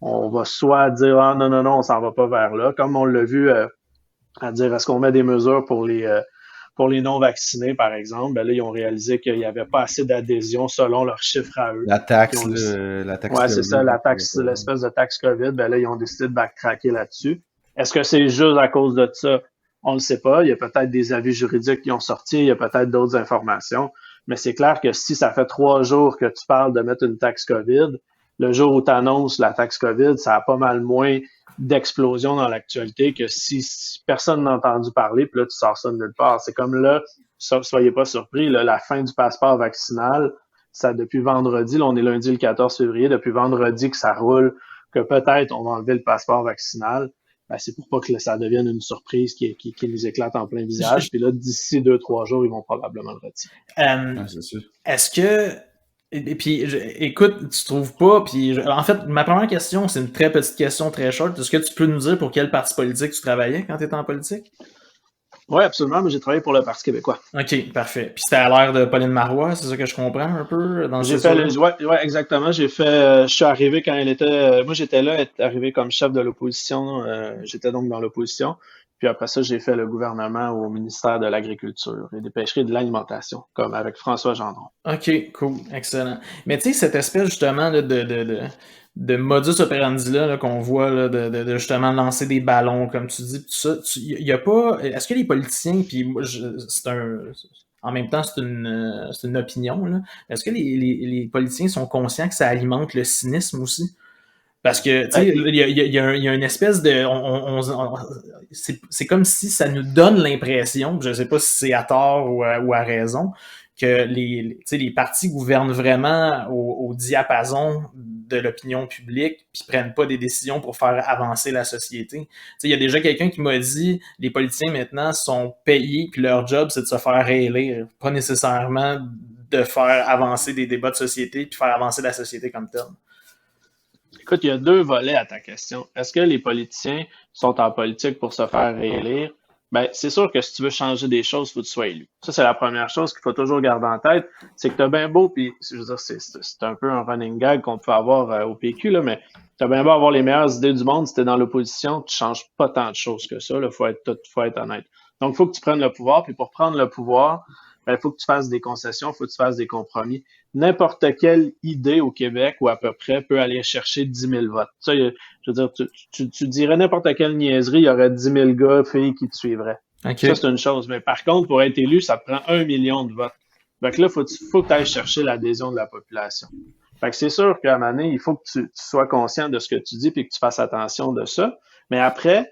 on va soit dire, ah, non, on s'en va pas vers là, comme on l'a vu à dire, est-ce qu'on met des mesures pour les non-vaccinés, par exemple, ben là, ils ont réalisé qu'il n'y avait pas assez d'adhésion selon leurs chiffres à eux. La taxe. Ouais, c'est ça, l'espèce de taxe COVID. Ben là, ils ont décidé de backtracker là-dessus. Est-ce que c'est juste à cause de ça? On ne le sait pas. Il y a peut-être des avis juridiques qui ont sorti, il y a peut-être d'autres informations. Mais c'est clair que si ça fait 3 jours que tu parles de mettre une taxe COVID, le jour où tu annonces la taxe COVID, ça a pas mal moins d'explosion dans l'actualité que si personne n'a entendu parler, puis là, tu sors ça de nulle part. C'est comme là, soyez pas surpris, là, la fin du passeport vaccinal, ça depuis vendredi, là, on est lundi le 14 février, depuis vendredi que ça roule, que peut-être on va enlever le passeport vaccinal, ben, c'est pour pas que ça devienne une surprise qui nous éclate en plein visage. Puis là, d'ici 2-3 jours, ils vont probablement le retirer. C'est sûr. Est-ce que... Et puis, écoute, tu trouves pas, puis en fait, ma première question, c'est une très petite question, très short. Est-ce que tu peux nous dire pour quel parti politique tu travaillais quand tu étais en politique? Oui, absolument, mais j'ai travaillé pour le Parti québécois. OK, parfait. Puis c'était à l'ère de Pauline Marois, c'est ça que je comprends un peu? Ouais, exactement. Je suis arrivé quand elle était... moi, j'étais là, arrivé comme chef de l'opposition. J'étais donc dans l'opposition. Puis après ça, j'ai fait le gouvernement au ministère de l'Agriculture et des Pêcheries et de l'Alimentation, comme avec François Gendron. OK, cool, excellent. Mais tu sais, cette espèce justement là, de modus operandi là, qu'on voit là, de justement lancer des ballons, comme tu dis, tout ça, il y a pas... Est-ce que les politiciens, puis moi, en même temps, c'est une opinion, là. Est-ce que les politiciens sont conscients que ça alimente le cynisme aussi? Parce que, tu sais, il y a une espèce de... c'est comme si ça nous donne l'impression, je sais pas si c'est à tort ou à raison, que les partis gouvernent vraiment au diapason de l'opinion publique, puis prennent pas des décisions pour faire avancer la société. Il y a déjà quelqu'un qui m'a dit les politiciens maintenant sont payés, puis leur job, c'est de se faire réélire, pas nécessairement de faire avancer des débats de société, puis faire avancer la société comme telle. Écoute, il y a 2 volets à ta question. Est-ce que les politiciens sont en politique pour se faire réélire? Ben, c'est sûr que si tu veux changer des choses, il faut que tu sois élu. Ça, c'est la première chose qu'il faut toujours garder en tête. C'est que t'as bien beau, puis je veux dire, c'est un peu un running gag qu'on peut avoir au PQ, là, mais t'as bien beau avoir les meilleures idées du monde, si t'es dans l'opposition, tu changes pas tant de choses que ça, là, faut être honnête. Donc, il faut que tu prennes le pouvoir, puis pour prendre le pouvoir, il faut que tu fasses des concessions, il faut que tu fasses des compromis. N'importe quelle idée au Québec ou à peu près peut aller chercher 10 000 votes. Ça, je veux dire, tu dirais n'importe quelle niaiserie, il y aurait 10 000 gars, filles qui te suivraient. Okay. Ça, c'est une chose. Mais par contre, pour être élu, ça te prend 1 million de votes. Donc là, faut que tu ailles chercher l'adhésion de la population. Fait que c'est sûr qu'à un moment donné, il faut que tu sois conscient de ce que tu dis puis que tu fasses attention de ça. Mais après,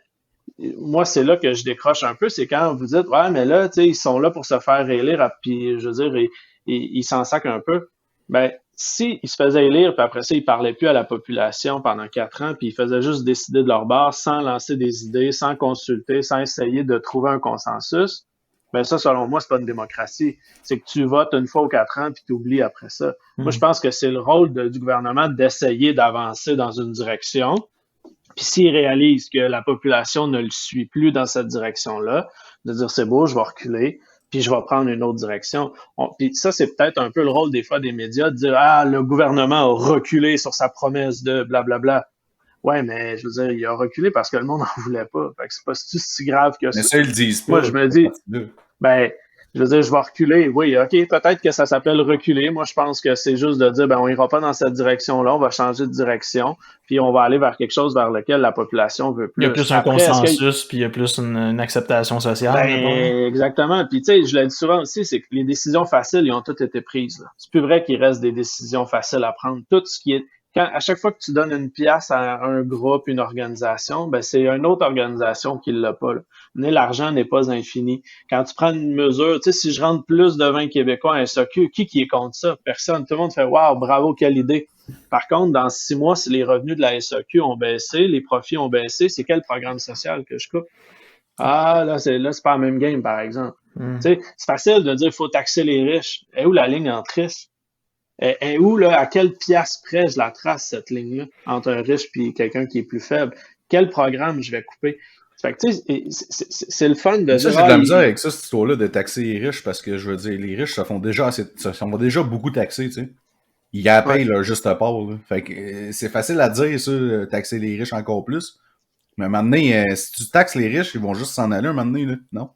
moi, c'est là que je décroche un peu, c'est quand vous dites, ouais, mais là, tu sais, ils sont là pour se faire élire, puis je veux dire, ils s'en sacrent un peu. Ben, si ils se faisaient élire, puis après ça, ils parlaient plus à la population pendant 4 ans, puis ils faisaient juste décider de leur bord sans lancer des idées, sans consulter, sans essayer de trouver un consensus, ben ça, selon moi, c'est pas une démocratie. C'est que tu votes une fois aux 4 ans, puis tu oublies après ça. Moi, je pense que c'est le rôle du gouvernement d'essayer d'avancer dans une direction. Puis s'ils réalisent que la population ne le suit plus dans cette direction-là, de dire c'est beau, je vais reculer, puis je vais prendre une autre direction. Puis ça, c'est peut-être un peu le rôle des fois des médias de dire ah, le gouvernement a reculé sur sa promesse de blablabla. Ouais, mais je veux dire, il a reculé parce que le monde n'en voulait pas. Fait que c'est pas si grave que ça. Mais ça, ils le disent pas. Moi, je me dis, ben, je veux dire, je vais reculer. Oui, OK, peut-être que ça s'appelle reculer. Moi, je pense que c'est juste de dire, ben, on ira pas dans cette direction-là, on va changer de direction, puis on va aller vers quelque chose vers lequel la population veut plus. Il y a plus un consensus, puis il y a plus une acceptation sociale. Ben, exactement. Puis, tu sais, je le dis souvent aussi, c'est que les décisions faciles, ils ont toutes été prises. Là. C'est plus vrai qu'il reste des décisions faciles à prendre. Tout ce qui est à chaque fois que tu donnes une pièce à un groupe, une organisation, ben c'est une autre organisation qui l'a pas. Mais l'argent n'est pas infini. Quand tu prends une mesure, tu sais, si je rentre plus de 20 Québécois à SAQ, qui est contre ça? Personne. Tout le monde fait « Wow, bravo, quelle idée! » Par contre, dans 6 mois, si les revenus de la SAQ ont baissé, les profits ont baissé, c'est quel programme social que je coupe? Ah, là, c'est pas la même game, par exemple. Tu sais, c'est facile de dire il faut taxer les riches. Et où la ligne entre riches? Et où, là, à quelle pièce près je la trace, cette ligne-là, entre un riche et quelqu'un qui est plus faible? Quel programme je vais couper? Fait que, tu sais, c'est le fun de dire... Ça, j'ai de la misère avec ça, cette histoire-là, de taxer les riches, parce que, je veux dire, les riches, ça font déjà beaucoup taxer, tu sais. Ils payent leur juste part, là. Fait que c'est facile à dire, ça, taxer les riches encore plus. Mais maintenant, si tu taxes les riches, ils vont juste s'en aller un moment donné, là, non?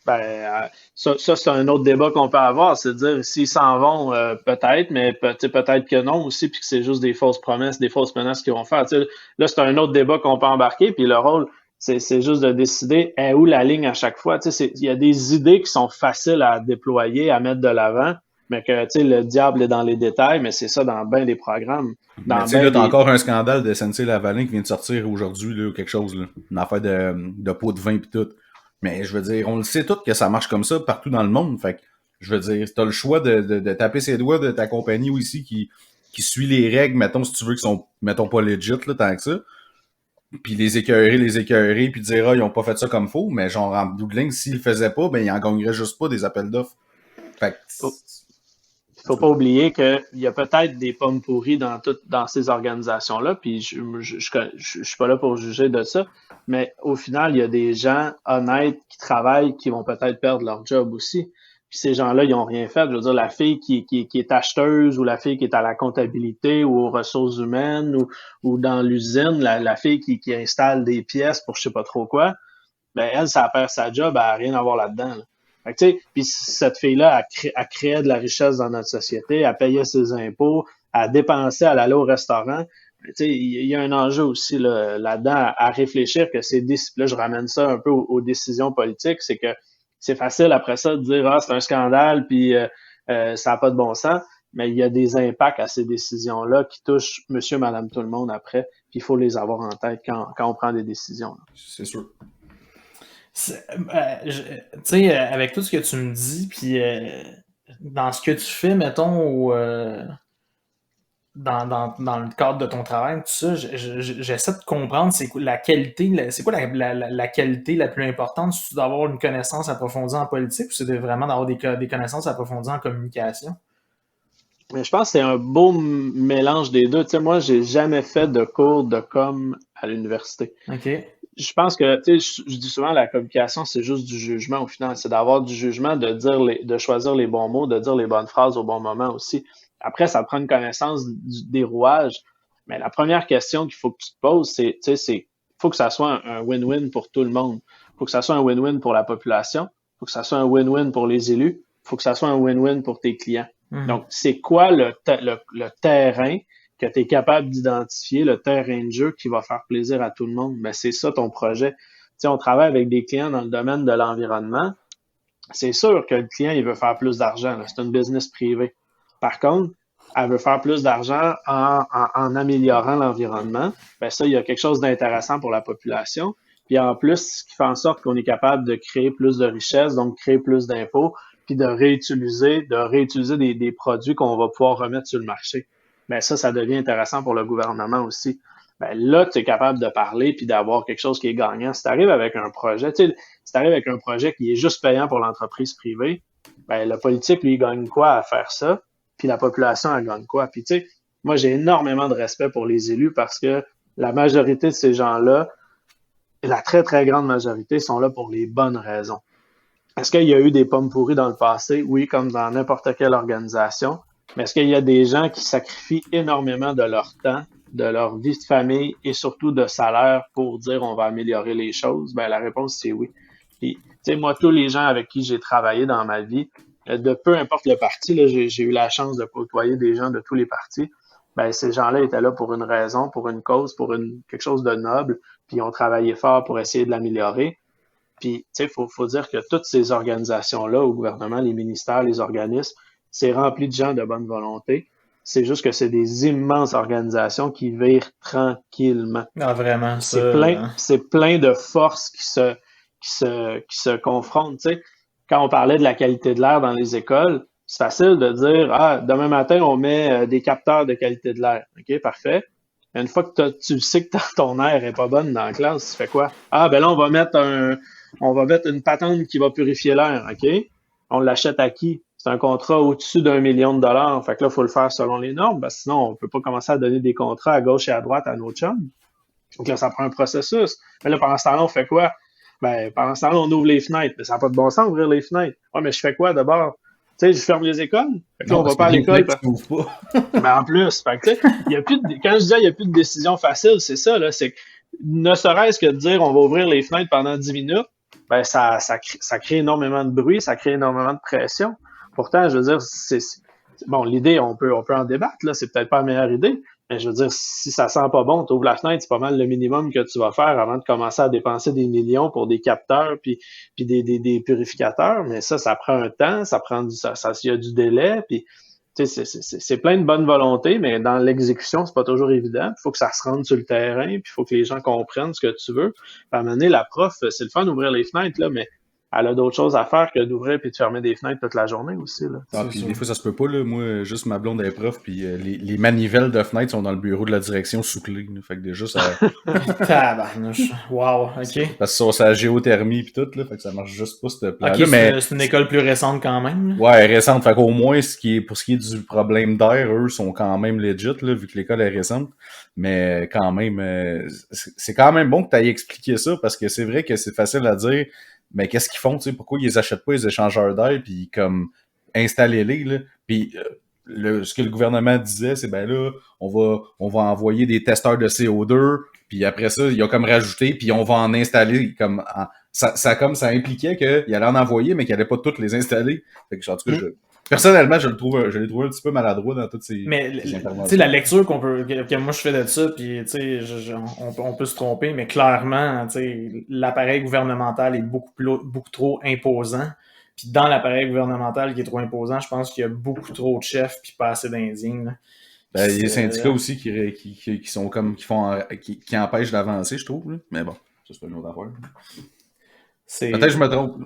Ben, ça c'est un autre débat qu'on peut avoir, c'est de dire s'ils s'en vont, peut-être, mais peut-être que non aussi, puis que c'est juste des fausses promesses, des fausses menaces qu'ils vont faire. T'sais, là, c'est un autre débat qu'on peut embarquer, puis le rôle, c'est juste de décider où la ligne à chaque fois. Il y a des idées qui sont faciles à déployer, à mettre de l'avant, mais que le diable est dans les détails, mais c'est ça dans bien des programmes. Tu sais, là, t'as encore un scandale de SNC-Lavalin qui vient de sortir aujourd'hui, là, ou quelque chose, là, une affaire de pot de vin pis tout. Mais je veux dire, on le sait tous que ça marche comme ça partout dans le monde. Fait que, je veux dire, t'as le choix de taper ses doigts de ta compagnie aussi qui suit les règles, mettons, si tu veux, qui sont, mettons, pas legit, là, tant que ça. Puis les écœurer, puis dire, ah, ils ont pas fait ça comme faut. Mais genre, en bout de ligne, s'ils le faisaient pas, ben, ils en gagneraient juste pas des appels d'offres. Fait que... Faut pas oublier qu'il y a peut-être des pommes pourries dans ces organisations-là, puis je suis pas là pour juger de ça, mais au final, il y a des gens honnêtes qui travaillent qui vont peut-être perdre leur job aussi. Puis ces gens-là, ils ont rien fait. Je veux dire, la fille qui est acheteuse ou la fille qui est à la comptabilité ou aux ressources humaines ou dans l'usine, la fille qui installe des pièces pour je sais pas trop quoi, ben elle, ça perd sa job, elle a rien à voir là-dedans. Là. Fait que, tu sais, puis cette fille-là, elle créait de la richesse dans notre société, elle payait ses impôts, elle dépensait, elle allait au restaurant. Tu sais, il y a un enjeu aussi là-dedans à réfléchir que ces là, je ramène ça un peu aux décisions politiques, c'est que c'est facile après ça de dire ah c'est un scandale puis ça n'a pas de bon sens, mais il y a des impacts à ces décisions-là qui touchent monsieur, madame, tout le monde après, puis il faut les avoir en tête quand on prend des décisions. Là. C'est sûr. Tu sais, avec tout ce que tu me dis, puis dans ce que tu fais, mettons, dans le cadre de ton travail, tout ça, j'essaie de comprendre c'est quoi la qualité, c'est quoi la qualité la plus importante, c'est d'avoir une connaissance approfondie en politique ou c'est vraiment d'avoir des connaissances approfondies en communication? Mais je pense que c'est un beau mélange des deux. Tu sais, moi, j'ai jamais fait de cours de com à l'université. OK. Je pense que, tu sais, je dis souvent la communication, c'est juste du jugement au final. C'est d'avoir du jugement, de choisir les bons mots, de dire les bonnes phrases au bon moment aussi. Après, ça prend une connaissance des rouages. Mais la première question qu'il faut que tu te poses, c'est, tu sais, faut que ça soit un win-win pour tout le monde. Faut que ça soit un win-win pour la population. Faut que ça soit un win-win pour les élus. Faut que ça soit un win-win pour tes clients. Donc, c'est quoi le terrain que tu es capable d'identifier, le terrain de jeu qui va faire plaisir à tout le monde? Ben, c'est ça ton projet. Tu sais, on travaille avec des clients dans le domaine de l'environnement. C'est sûr que le client, il veut faire plus d'argent. C'est une business privée. Par contre, elle veut faire plus d'argent en améliorant l'environnement. Ben ça, il y a quelque chose d'intéressant pour la population. Puis en plus, ce qui fait en sorte qu'on est capable de créer plus de richesses, donc créer plus d'impôts, puis de réutiliser des produits qu'on va pouvoir remettre sur le marché. Ben ça devient intéressant pour le gouvernement aussi. Ben là, tu es capable de parler puis d'avoir quelque chose qui est gagnant. Si tu arrives avec un projet, tu sais, si tu arrives avec un projet qui est juste payant pour l'entreprise privée, ben le politique, lui, il gagne quoi à faire ça? Puis la population, elle gagne quoi? Puis tu sais, moi, j'ai énormément de respect pour les élus parce que la majorité de ces gens-là, la très, très grande majorité, sont là pour les bonnes raisons. Est-ce qu'il y a eu des pommes pourries dans le passé? Oui, comme dans n'importe quelle organisation. Mais est-ce qu'il y a des gens qui sacrifient énormément de leur temps, de leur vie de famille et surtout de salaire pour dire on va améliorer les choses? Ben, la réponse, c'est oui. Puis, tu sais, moi, tous les gens avec qui j'ai travaillé dans ma vie, de peu importe le parti, là, j'ai eu la chance de côtoyer des gens de tous les partis. Ben, ces gens-là étaient là pour une raison, pour une cause, quelque chose de noble, puis ils ont travaillé fort pour essayer de l'améliorer. Puis, tu sais, faut dire que toutes ces organisations-là, au gouvernement, les ministères, les organismes, c'est rempli de gens de bonne volonté. C'est juste que c'est des immenses organisations qui virent tranquillement. Ah, vraiment, C'est plein de forces qui se confrontent. Tu sais, quand on parlait de la qualité de l'air dans les écoles, c'est facile de dire, ah, demain matin, on met des capteurs de qualité de l'air. OK, parfait. Une fois que tu sais que ton air est pas bonne dans la classe, tu fais quoi? Ah, ben là, on va mettre une patente qui va purifier l'air, OK? On l'achète à qui? C'est un contrat au-dessus d'1 million de dollars. Fait que là, il faut le faire selon les normes, parce que sinon, on peut pas commencer à donner des contrats à gauche et à droite à nos chums. Donc là, ça prend un processus. Mais là, pendant ce temps-là, on fait quoi? Ben, pendant ce temps-là, on ouvre les fenêtres. Mais ça n'a pas de bon sens d'ouvrir les fenêtres. Ouais, mais je fais quoi d'abord? Tu sais, je ferme les écoles. Fait que là, on va pas à l'école. Mais en plus, fait que, quand je dis il n'y a plus de décision facile, c'est ça, là. C'est que ne serait-ce que de dire on va ouvrir les fenêtres pendant 10 minutes, ben ça crée énormément de bruit, ça crée énormément de pression. Pourtant, je veux dire, bon, l'idée, on peut en débattre, là, c'est peut-être pas la meilleure idée, mais je veux dire, si ça sent pas bon, tu ouvres la fenêtre, c'est pas mal le minimum que tu vas faire avant de commencer à dépenser des millions pour des capteurs puis des purificateurs, mais ça prend un temps, il y a du délai, puis tu sais, c'est plein de bonne volonté, mais dans l'exécution, c'est pas toujours évident. Il faut que ça se rende sur le terrain, puis il faut que les gens comprennent ce que tu veux. Puis à un moment donné, la prof, c'est le fun d'ouvrir les fenêtres, là, mais elle a d'autres choses à faire que d'ouvrir puis de fermer des fenêtres toute la journée aussi, là. Ah, puis des fois, ça se peut pas, là. Moi, juste ma blonde est prof, puis les manivelles de fenêtres sont dans le bureau de la direction sous clé. Là. Fait que déjà, ça... Tabarnouche. Wow, OK. Parce que c'est la géothermie puis tout, là. Fait que ça marche juste pas, ce plan-là. OK, mais... c'est une école plus récente quand même. Là. Ouais, récente. Fait qu'au moins, pour ce qui est du problème d'air, eux sont quand même legit, là, vu que l'école est récente. Mais quand même, c'est quand même bon que tu ailles expliquer ça, parce que c'est vrai que c'est facile à dire. Mais qu'est-ce qu'ils font, tu sais, pourquoi ils achètent pas les échangeurs d'air, puis comme installez-les, là. Puis ce que le gouvernement disait, c'est ben là, on va envoyer des testeurs de CO2, puis après ça, il a comme rajouté, puis on va en installer comme ça impliquait qu'il allait en envoyer, mais qu'il allait pas toutes les installer. Fait que, en tout cas, personnellement, je l'ai trouvé un petit peu maladroit dans toutes ces interventions. Tu sais, la lecture que moi je fais de ça, puis tu sais, on peut se tromper, mais clairement, tu sais, l'appareil gouvernemental est beaucoup trop imposant. Puis dans l'appareil gouvernemental qui est trop imposant, je pense qu'il y a beaucoup trop de chefs puis pas assez d'Indiens. Il y a des syndicats aussi qui sont comme qui empêchent d'avancer, je trouve. Là. Mais bon, ça c'est pas une autre affaire. Peut-être que je me trompe.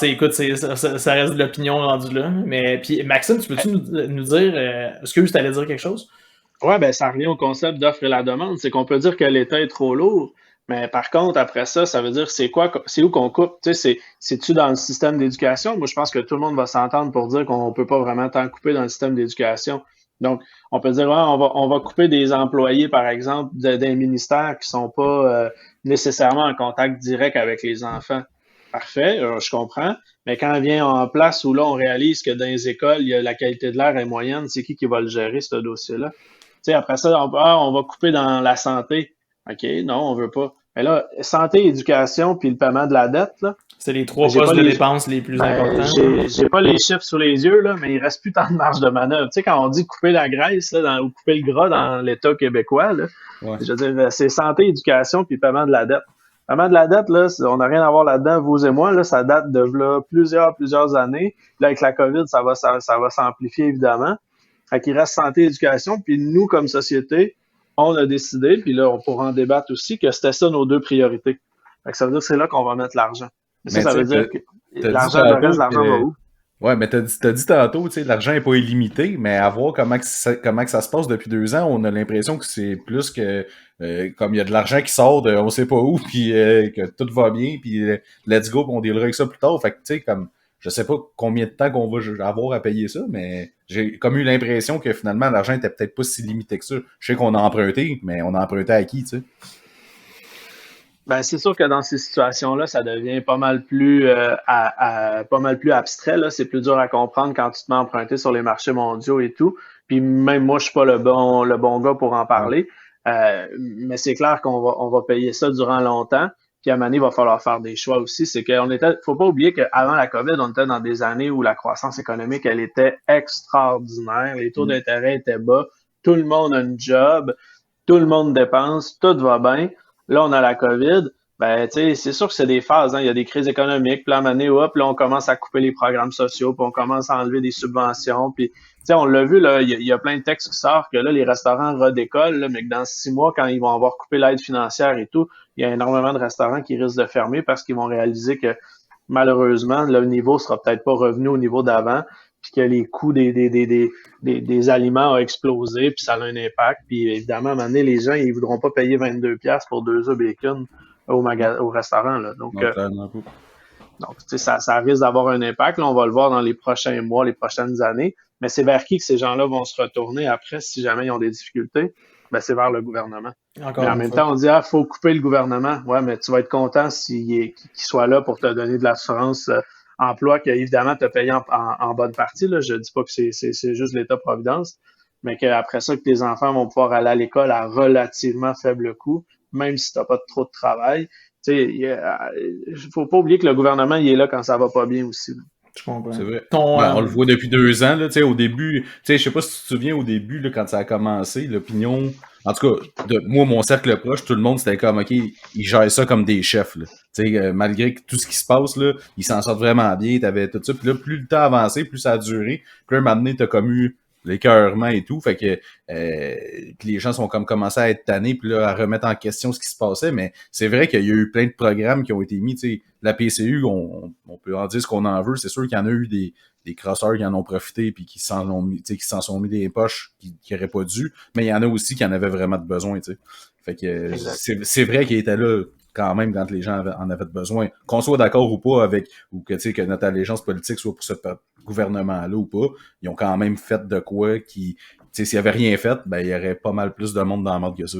Écoute, ça reste de l'opinion rendue là. Mais puis Maxime, tu peux-tu nous dire, excuse, tu allais dire quelque chose? Ouais, ben ça revient au concept d'offre et la demande. C'est qu'on peut dire que l'État est trop lourd, mais par contre, après ça, ça veut dire c'est où qu'on coupe? Tu sais, c'est-tu dans le système d'éducation? Moi, je pense que tout le monde va s'entendre pour dire qu'on peut pas vraiment tant couper dans le système d'éducation. Donc, on peut dire, ouais, on va couper des employés, par exemple, d'un ministère qui sont pas nécessairement en contact direct avec les enfants. Parfait, je comprends. Mais quand on vient en place où là, on réalise que dans les écoles, la qualité de l'air est moyenne, c'est qui va le gérer, ce dossier-là? Tu sais, après ça, on va couper dans la santé. OK, non, on veut pas. Mais là, santé, éducation, puis le paiement de la dette, là. C'est les 3 postes de dépenses les plus importants. J'ai pas les chiffres sous les yeux, là, mais il reste plus tant de marge de manœuvre. Tu sais, quand on dit couper la graisse, là, ou couper le gras dans l'État québécois, là, je veux dire, c'est santé, éducation, puis paiement de la dette. Le paiement de la dette, là, on n'a rien à voir là-dedans, vous et moi, là, ça date de là, plusieurs années. Là, avec la COVID, ça va s'amplifier, évidemment. Fait qu'il reste santé, éducation, puis nous, comme société, on a décidé, puis là, on pourra en débattre aussi, que c'était ça nos 2 priorités. Fait que ça veut dire que c'est là qu'on va mettre l'argent. Mais ça veut dire que l'argent, le reste, l'argent va où? Ouais, mais t'as dit tantôt, tu sais, l'argent n'est pas illimité, mais à voir comment que ça se passe depuis 2 ans, on a l'impression que c'est plus que comme il y a de l'argent qui sort de on sait pas où, puis que tout va bien, puis let's go, puis on dealera avec ça plus tard. Fait que tu sais, comme je sais pas combien de temps qu'on va avoir à payer ça, mais j'ai comme eu l'impression que finalement l'argent était peut-être pas si limité que ça. Je sais qu'on a emprunté, mais on a emprunté à qui, tu sais? Ben, c'est sûr que dans ces situations-là, ça devient pas mal plus abstrait, là. C'est plus dur à comprendre quand tu te mets à emprunter sur les marchés mondiaux et tout. Puis même moi, je suis pas le bon gars pour en parler. Mais c'est clair on va payer ça durant longtemps. Puis à un moment donné, il va falloir faire des choix aussi. C'est faut pas oublier qu'avant la COVID, on était dans des années où la croissance économique, elle était extraordinaire. Les taux d'intérêt étaient bas. Tout le monde a une job. Tout le monde dépense. Tout va bien. Là, on a la COVID. Ben, tu sais, c'est sûr que c'est des phases, hein. Il y a des crises économiques. Puis à un moment donné, hop, là, on commence à couper les programmes sociaux, puis on commence à enlever des subventions. Puis, tu sais, on l'a vu, là, il y a plein de textes qui sortent que là, les restaurants redécollent, là, mais que dans 6 mois, quand ils vont avoir coupé l'aide financière et tout, il y a énormément de restaurants qui risquent de fermer parce qu'ils vont réaliser que, malheureusement, le niveau sera peut-être pas revenu au niveau d'avant, puis que les coûts des aliments ont explosé, puis ça a un impact. Puis évidemment, à un moment donné, les gens, ils voudront pas payer 22$ pour 2 œufs bacon au restaurant, là. Donc, tu sais, ça risque d'avoir un impact. Là, on va le voir dans les prochains mois, les prochaines années. Mais c'est vers qui que ces gens-là vont se retourner après si jamais ils ont des difficultés? Ben, c'est vers le gouvernement. Mais en même temps, on dit, faut couper le gouvernement. Ouais, mais tu vas être content qu'il soit là pour te donner de l'assurance emploi qui, évidemment, te paye en bonne partie. Là. Je dis pas que c'est juste l'État-providence, mais qu'après ça, que tes enfants vont pouvoir aller à l'école à relativement faible coût, même si tu n'as pas trop de travail. Tu sais, faut pas oublier que le gouvernement, il est là quand ça va pas bien aussi. Là. Je comprends. C'est vrai. On le voit depuis 2 ans, là, au début, je sais pas si tu te souviens au début, là, quand ça a commencé, l'opinion, en tout cas, moi, mon cercle proche, tout le monde, c'était comme, OK, ils gèrent ça comme des chefs, là. Malgré tout ce qui se passe, là, ils s'en sortent vraiment bien, t'avais tout ça, puis là, plus le temps avançait, plus ça a duré, puis là, un moment donné, t'as comme eu l'écœurement et tout, fait que puis les gens sont comme commencé à être tannés, puis là, à remettre en question ce qui se passait, mais c'est vrai qu'il y a eu plein de programmes qui ont été mis, tu sais, la PCU, on peut en dire ce qu'on en veut, c'est sûr qu'il y en a eu des crosseurs qui en ont profité puis qui s'en sont mis des poches qui n'auraient pas dû, mais il y en a aussi qui en avaient vraiment de besoin, tu sais. Fait que c'est vrai qu'il était là quand même quand les gens en avaient besoin. Qu'on soit d'accord ou pas avec, ou que notre allégeance politique soit pour ce gouvernement-là ou pas, ils ont quand même fait de quoi qui, s'il y avait rien fait, ben il y aurait pas mal plus de monde dans la merde que ça.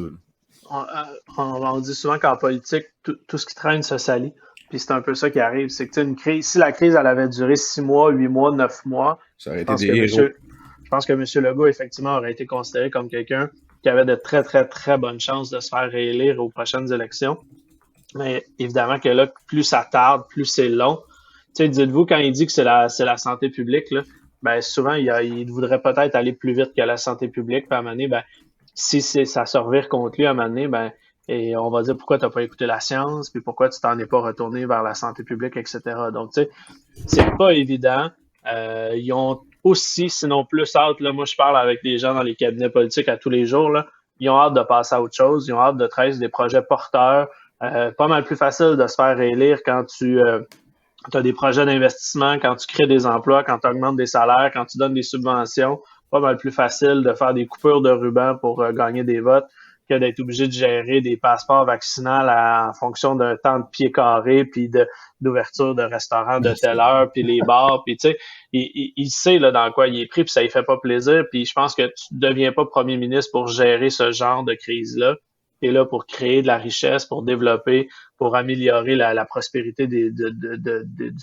On dit souvent qu'en politique, tout ce qui traîne se salit. Puis c'est un peu ça qui arrive. C'est que une crise, si la crise elle avait duré 6 mois, 8 mois, 9 mois, ça aurait été des héros. Je pense que M. Legault, effectivement, aurait été considéré comme quelqu'un qui avait de très, très, très bonnes chances de se faire réélire aux prochaines élections. Mais évidemment que là, plus ça tarde, plus c'est long. Tu sais, dites-vous, quand il dit que c'est la santé publique, là, ben souvent, il voudrait peut-être aller plus vite que la santé publique. Puis à un moment donné, ben, si ça se revire contre lui, à un moment donné, ben, et on va dire pourquoi tu n'as pas écouté la science, puis pourquoi tu t'en es pas retourné vers la santé publique, etc. Donc, tu sais, c'est pas évident. Ils ont aussi, sinon plus hâte, là, moi je parle avec des gens dans les cabinets politiques à tous les jours, là, ils ont hâte de passer à autre chose, ils ont hâte de traiter des projets porteurs, pas mal plus facile de se faire élire quand tu as des projets d'investissement, quand tu crées des emplois, quand tu augmentes des salaires, quand tu donnes des subventions. Pas mal plus facile de faire des coupures de ruban pour gagner des votes que d'être obligé de gérer des passeports vaccinaux en fonction d'un temps de pied carré, puis d'ouverture de restaurants de telle heure, puis les bars, puis tu sais, il sait là dans quoi il est pris, puis ça lui fait pas plaisir, puis je pense que tu deviens pas premier ministre pour gérer ce genre de crise-là. Tu es là pour créer de la richesse, pour développer, pour améliorer la prospérité du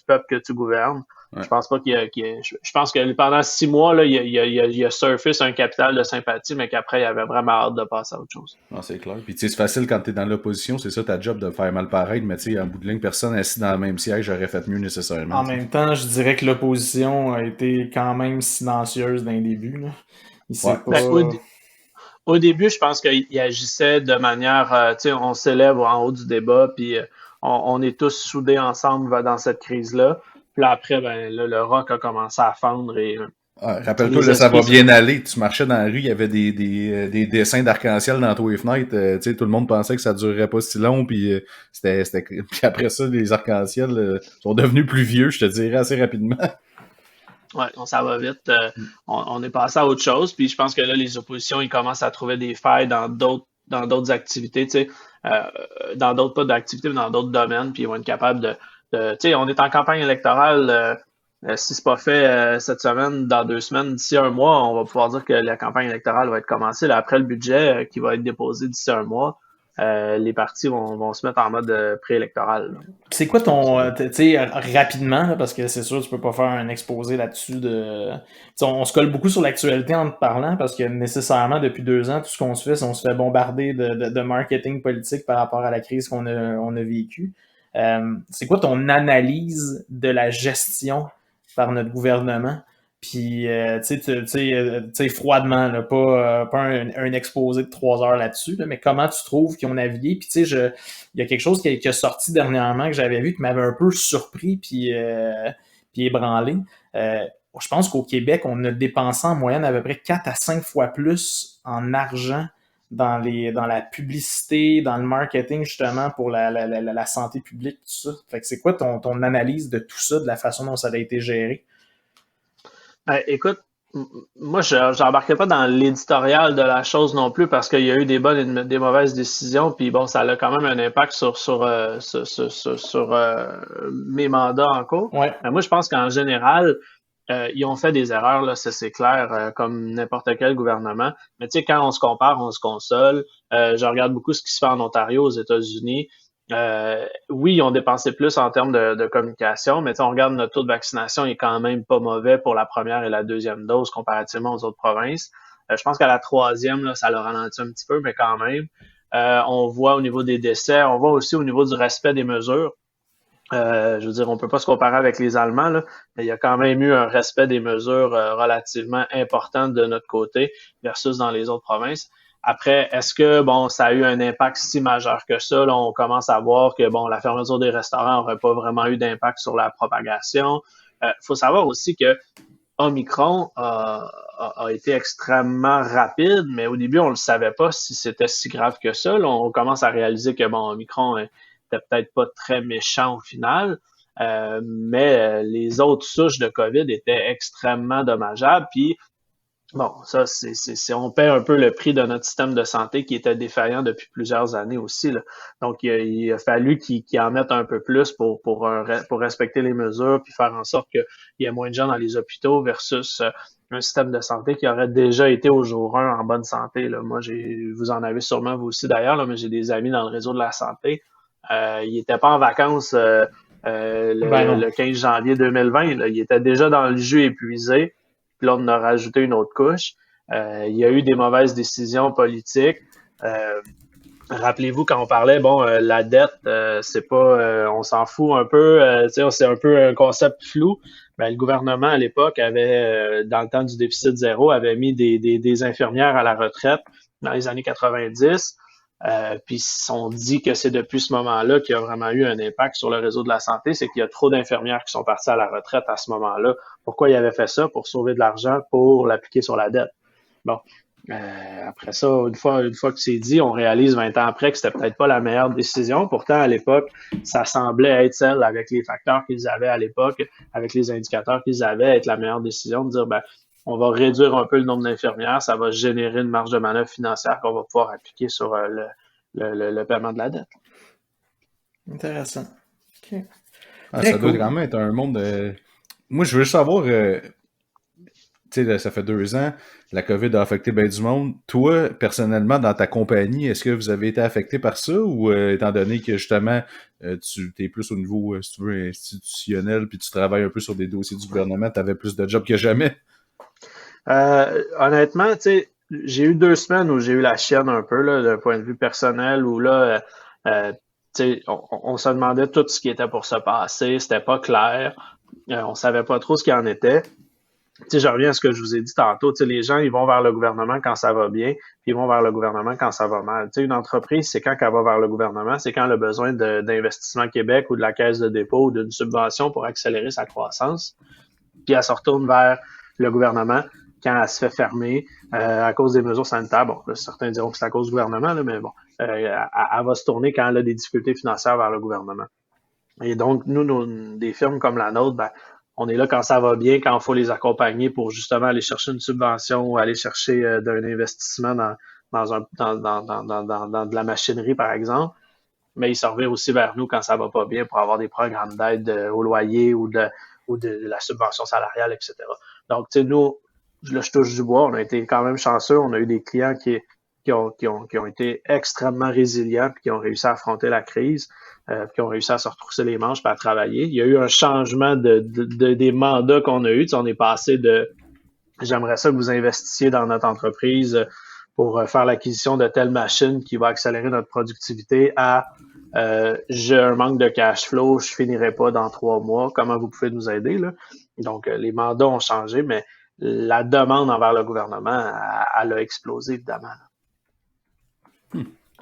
peuple que tu gouvernes. Ouais. Je pense pas je pense que pendant 6 mois, là, il a surfé sur un capital de sympathie, mais qu'après, il avait vraiment hâte de passer à autre chose. Non, c'est clair. Puis tu sais, c'est facile quand t'es dans l'opposition, c'est ça ta job de faire mal paraître, mais tu sais, en bout de ligne, personne assis dans le même siège aurait fait mieux nécessairement. En même temps, je dirais que l'opposition a été quand même silencieuse d'un début. Là. Il s'est pas... Au début, je pense qu'il agissait de manière, tu sais, on s'élève en haut du débat, puis on est tous soudés ensemble dans cette crise-là. Puis là, après, ben, là, le roc a commencé à fondre et... rappelle-toi, là, ça va bien aller. Tu marchais dans la rue, il y avait des dessins d'arc-en-ciel dans tous les fenêtres. Tu sais, tout le monde pensait que ça durerait pas si long, puis puis après ça, les arc-en-ciel sont devenus plus vieux, je te dirais, assez rapidement. Ouais, ça va vite. On est passé à autre chose, puis je pense que là, les oppositions, ils commencent à trouver des failles dans d'autres activités, tu sais, dans d'autres, pas d'activités, mais dans d'autres domaines, puis ils vont être capables de tu sais, on est en campagne électorale. Si c'est pas fait cette semaine, dans 2 semaines, d'ici 1 mois, on va pouvoir dire que la campagne électorale va être commencée. Là, après le budget qui va être déposé d'ici 1 mois, les partis vont se mettre en mode préélectoral. Là. C'est quoi ton... tu sais, rapidement, là, parce que c'est sûr, tu peux pas faire un exposé là-dessus de... on se colle beaucoup sur l'actualité en te parlant, parce que nécessairement, depuis 2 ans, tout ce qu'on se fait, c'est on se fait bombarder de marketing politique par rapport à la crise qu'on a vécue. C'est quoi ton analyse de la gestion par notre gouvernement? Puis, tu sais, froidement, là, pas un exposé de 3 heures là-dessus, là, mais comment tu trouves qu'ils ont navigué? Puis, tu sais, il y a quelque chose qui a sorti dernièrement que j'avais vu qui m'avait un peu surpris puis ébranlé. Je pense qu'au Québec, on a dépensé en moyenne à peu près 4 à 5 fois plus en argent dans la publicité, dans le marketing, justement, pour la santé publique, tout ça. Fait que c'est quoi ton analyse de tout ça, de la façon dont ça a été géré? Écoute, moi, je n'embarquais pas dans l'éditorial de la chose non plus parce qu'il y a eu des bonnes et des mauvaises décisions, puis bon, ça a quand même un impact sur mes mandats en cours. Ouais. Moi, je pense qu'en général, ils ont fait des erreurs, là, c'est clair, comme n'importe quel gouvernement. Mais tu sais, quand on se compare, on se console. Je regarde beaucoup ce qui se fait en Ontario, aux États-Unis. Oui, ils ont dépensé plus en termes de communication, mais on regarde notre taux de vaccination, il est quand même pas mauvais pour la première et la deuxième dose comparativement aux autres provinces. Je pense qu'à la troisième, là, ça l'a ralenti un petit peu, mais quand même. On voit au niveau des décès, on voit aussi au niveau du respect des mesures. Je veux dire, on peut pas se comparer avec les Allemands, là, mais il y a quand même eu un respect des mesures relativement importantes de notre côté versus dans les autres provinces. Après, est-ce que bon, ça a eu un impact si majeur que ça? Là, on commence à voir que bon, la fermeture des restaurants n'aurait pas vraiment eu d'impact sur la propagation. Faut savoir aussi que Omicron a été extrêmement rapide, mais au début, on le savait pas si c'était si grave que ça. Là, on commence à réaliser que bon, Omicron était peut-être pas très méchant au final, mais les autres souches de COVID étaient extrêmement dommageables. Puis bon, ça, on paie un peu le prix de notre système de santé qui était défaillant depuis plusieurs années aussi, là. Donc, il a fallu qu'ils en mettent un peu plus pour respecter les mesures puis faire en sorte qu'il y ait moins de gens dans les hôpitaux versus un système de santé qui aurait déjà été au jour 1 en bonne santé, là. Moi, vous en avez sûrement vous aussi d'ailleurs, là, mais j'ai des amis dans le réseau de la santé. Ils n'étaient pas en vacances le 15 janvier 2020. Là. Ils étaient déjà dans le jus épuisé. Puis là, on a rajouté une autre couche. Il y a eu des mauvaises décisions politiques. Rappelez-vous quand on parlait, bon, la dette, c'est pas, on s'en fout un peu, c'est un peu un concept flou. Ben, le gouvernement à l'époque avait, dans le temps du déficit zéro, avait mis des infirmières à la retraite dans les années 90. Puis on dit que c'est depuis ce moment-là qu'il y a vraiment eu un impact sur le réseau de la santé, c'est qu'il y a trop d'infirmières qui sont parties à la retraite à ce moment-là. Pourquoi il avait fait ça? Pour sauver de l'argent, pour l'appliquer sur la dette. Bon, Après ça, une fois que c'est dit, on réalise 20 ans après que c'était peut-être pas la meilleure décision. Pourtant, à l'époque, ça semblait être celle, avec les facteurs qu'ils avaient à l'époque, avec les indicateurs qu'ils avaient, être la meilleure décision de dire, on va réduire un peu le nombre d'infirmières, ça va générer une marge de manœuvre financière qu'on va pouvoir appliquer sur le paiement de la dette. Intéressant. OK. Ça doit quand même être un monde de... Moi, je veux juste savoir... Tu sais, ça fait 2 ans, la COVID a affecté bien du monde. Toi, personnellement, dans ta compagnie, est-ce que vous avez été affecté par ça ou étant donné que justement, tu es plus au niveau, si tu veux, institutionnel, puis tu travailles un peu sur des dossiers du gouvernement, tu avais plus de job que jamais? Honnêtement, tu sais, j'ai eu 2 semaines où j'ai eu la chienne un peu, là, d'un point de vue personnel, où là, tu sais, on se demandait tout ce qui était pour se passer, c'était pas clair, on savait pas trop ce qu'il en était. Tu sais, je reviens à ce que je vous ai dit tantôt. Tu sais, les gens, ils vont vers le gouvernement quand ça va bien, puis ils vont vers le gouvernement quand ça va mal. Tu sais, une entreprise, c'est quand elle va vers le gouvernement, c'est quand elle a besoin d'Investissement Québec ou de la Caisse de dépôt ou d'une subvention pour accélérer sa croissance. Puis elle se retourne vers le gouvernement quand elle se fait fermer à cause des mesures sanitaires. Bon, là, certains diront que c'est à cause du gouvernement, là, mais bon, elle va se tourner quand elle a des difficultés financières vers le gouvernement. Et donc, nous, des firmes comme la nôtre, on est là quand ça va bien, quand il faut les accompagner pour justement aller chercher une subvention ou aller chercher d'un investissement dans de la machinerie, par exemple. Mais ils se revirent aussi vers nous quand ça va pas bien pour avoir des programmes d'aide au loyer ou de la subvention salariale, etc. Donc, tu sais, nous, là, je touche du bois, on a été quand même chanceux. On a eu des clients qui ont été extrêmement résilients puis qui ont réussi à affronter la crise. Qui ont réussi à se retrousser les manches et à travailler. Il y a eu un changement des mandats qu'on a eu. Tu sais, on est passé de « j'aimerais ça que vous investissiez dans notre entreprise pour faire l'acquisition de telle machine qui va accélérer notre productivité » à j'ai un manque de cash flow, je finirai pas dans 3 mois, comment vous pouvez nous aider, là? Donc, les mandats ont changé, mais la demande envers le gouvernement, elle a explosé, évidemment.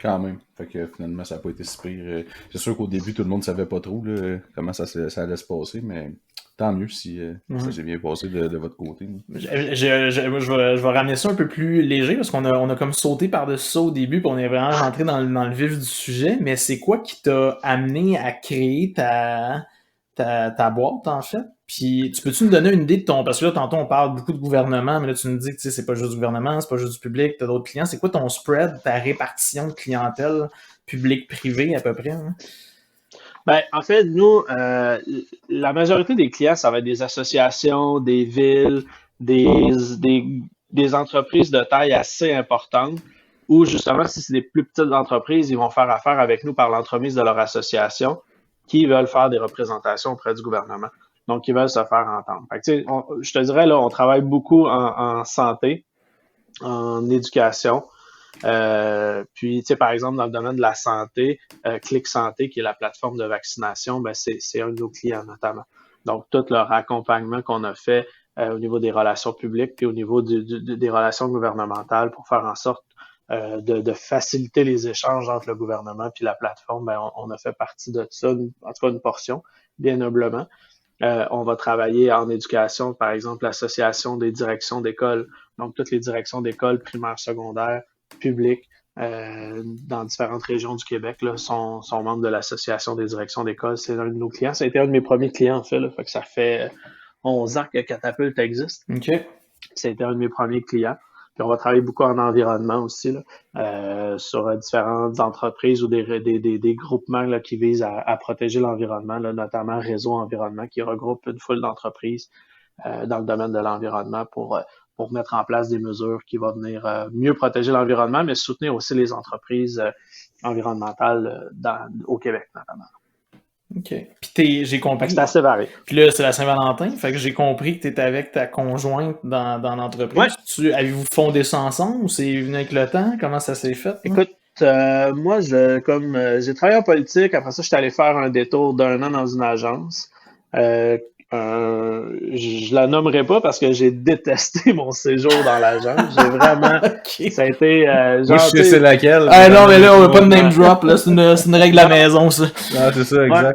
Quand même. Fait que finalement, ça n'a pas été si pire. C'est sûr qu'au début, tout le monde ne savait pas trop là, comment ça allait se passer, mais tant mieux si ça s'est bien passé de votre côté. Je vais ramener ça un peu plus léger parce qu'on a comme sauté par-dessus ça au début puis on est vraiment rentré dans le vif du sujet. Mais c'est quoi qui t'a amené à créer ta boîte, en fait? Puis, peux-tu nous donner une idée de ton... Parce que là, tantôt, on parle beaucoup de gouvernement, mais là, tu nous dis que c'est pas juste du gouvernement, c'est pas juste du public, t'as d'autres clients. C'est quoi ton spread, ta répartition de clientèle public-privé, à peu près? Hein? En fait, nous, la majorité des clients, ça va être des associations, des villes, des entreprises de taille assez importante, où justement, si c'est des plus petites entreprises, ils vont faire affaire avec nous par l'entremise de leur association, qui veulent faire des représentations auprès du gouvernement. Donc, ils veulent se faire entendre. Fait que, je te dirais, là, on travaille beaucoup en santé, en éducation. Puis, tu sais, par exemple, dans le domaine de la santé, Clic Santé, qui est la plateforme de vaccination, c'est un de nos clients notamment. Donc, tout leur accompagnement qu'on a fait au niveau des relations publiques puis au niveau des relations gouvernementales pour faire en sorte de faciliter les échanges entre le gouvernement puis la plateforme, on a fait partie de ça, en tout cas une portion, bien noblement. On va travailler en éducation, par exemple, l'association des directions d'école. Donc, toutes les directions d'école primaires, secondaires, publiques, dans différentes régions du Québec, là, sont membres de l'association des directions d'école. C'est un de nos clients. Ça a été un de mes premiers clients, en fait. Là, fait que ça fait 11 ans que Catapulte existe. OK. Ça a été un de mes premiers clients. Puis on va travailler beaucoup en environnement aussi, là, sur différentes entreprises ou des groupements là, qui visent à protéger l'environnement, là, notamment Réseau Environnement, qui regroupe une foule d'entreprises dans le domaine de l'environnement pour mettre en place des mesures qui vont venir mieux protéger l'environnement, mais soutenir aussi les entreprises environnementales au Québec, notamment. OK. Puis j'ai compris. C'est assez varié. Puis là, c'est la Saint-Valentin. Fait que j'ai compris que tu étais avec ta conjointe dans l'entreprise. Ouais. Avez-vous fondé ça ensemble ou c'est venu avec le temps? Comment ça s'est fait? Écoute, moi, j'ai travaillé en politique. Après ça, je suis allé faire un détour d'1 an dans une agence. Je la nommerai pas parce que j'ai détesté mon séjour dans l'agence. J'ai vraiment... Okay. Ça a été... Moi, je sais c'est laquelle. Ah non, mais là, on veut pas de name drop. Là. C'est une règle à la maison, ça. Ah, c'est ça, exact. Ouais.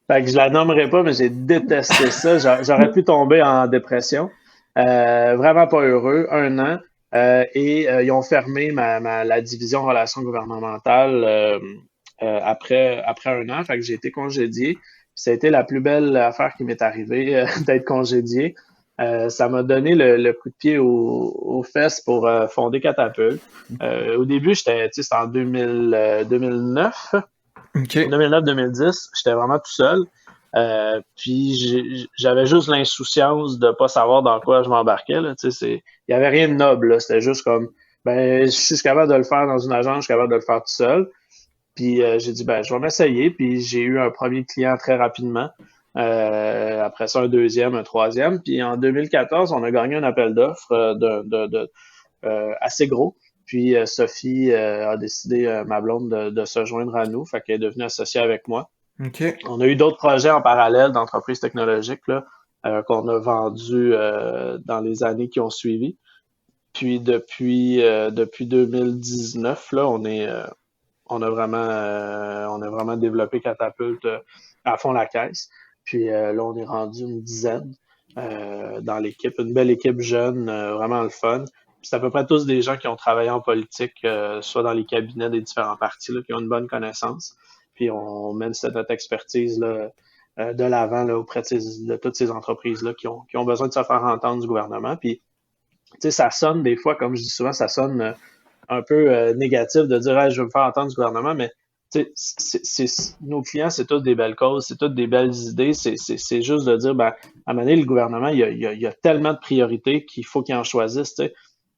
Fait que je la nommerai pas, mais j'ai détesté ça. J'aurais pu tomber en dépression. Vraiment pas heureux. 1 an. Et ils ont fermé la division relations gouvernementales après un an. Fait que j'ai été congédié. Puis ça a été la plus belle affaire qui m'est arrivée d'être congédié. Ça m'a donné le coup de pied aux fesses pour fonder Catapulte. Au début, c'était en 2009. OK. 2009-2010, j'étais vraiment tout seul. Puis j'avais juste l'insouciance de pas savoir dans quoi je m'embarquais. Il y avait rien de noble. Là. C'était juste comme, je suis capable de le faire dans une agence, je suis capable de le faire tout seul. Puis j'ai dit, je vais m'essayer. Puis j'ai eu un premier client très rapidement. Après ça, un deuxième, un troisième. Puis en 2014, on a gagné un appel d'offres assez gros. Puis Sophie a décidé, ma blonde, de se joindre à nous. Fait qu'elle est devenue associée avec moi. OK. On a eu d'autres projets en parallèle d'entreprises technologiques là, qu'on a vendus dans les années qui ont suivi. Puis depuis 2019, là, on a vraiment développé Catapulte à fond la caisse. Puis là, on est rendu une dizaine dans l'équipe, une belle équipe jeune, vraiment le fun. Puis c'est à peu près tous des gens qui ont travaillé en politique, soit dans les cabinets des différents partis, là, qui ont une bonne connaissance. Puis on mène notre expertise là, de l'avant là, auprès de toutes ces entreprises-là qui ont besoin de se faire entendre du gouvernement. Puis, tu sais, ça sonne des fois, comme je dis souvent, ça sonne un peu négatif de dire hey, je veux me faire entendre du gouvernement, mais nos clients, c'est toutes des belles causes, c'est toutes des belles idées. C'est juste de dire, à un moment donné, le gouvernement, il y a tellement de priorités qu'il faut qu'il en choisisse.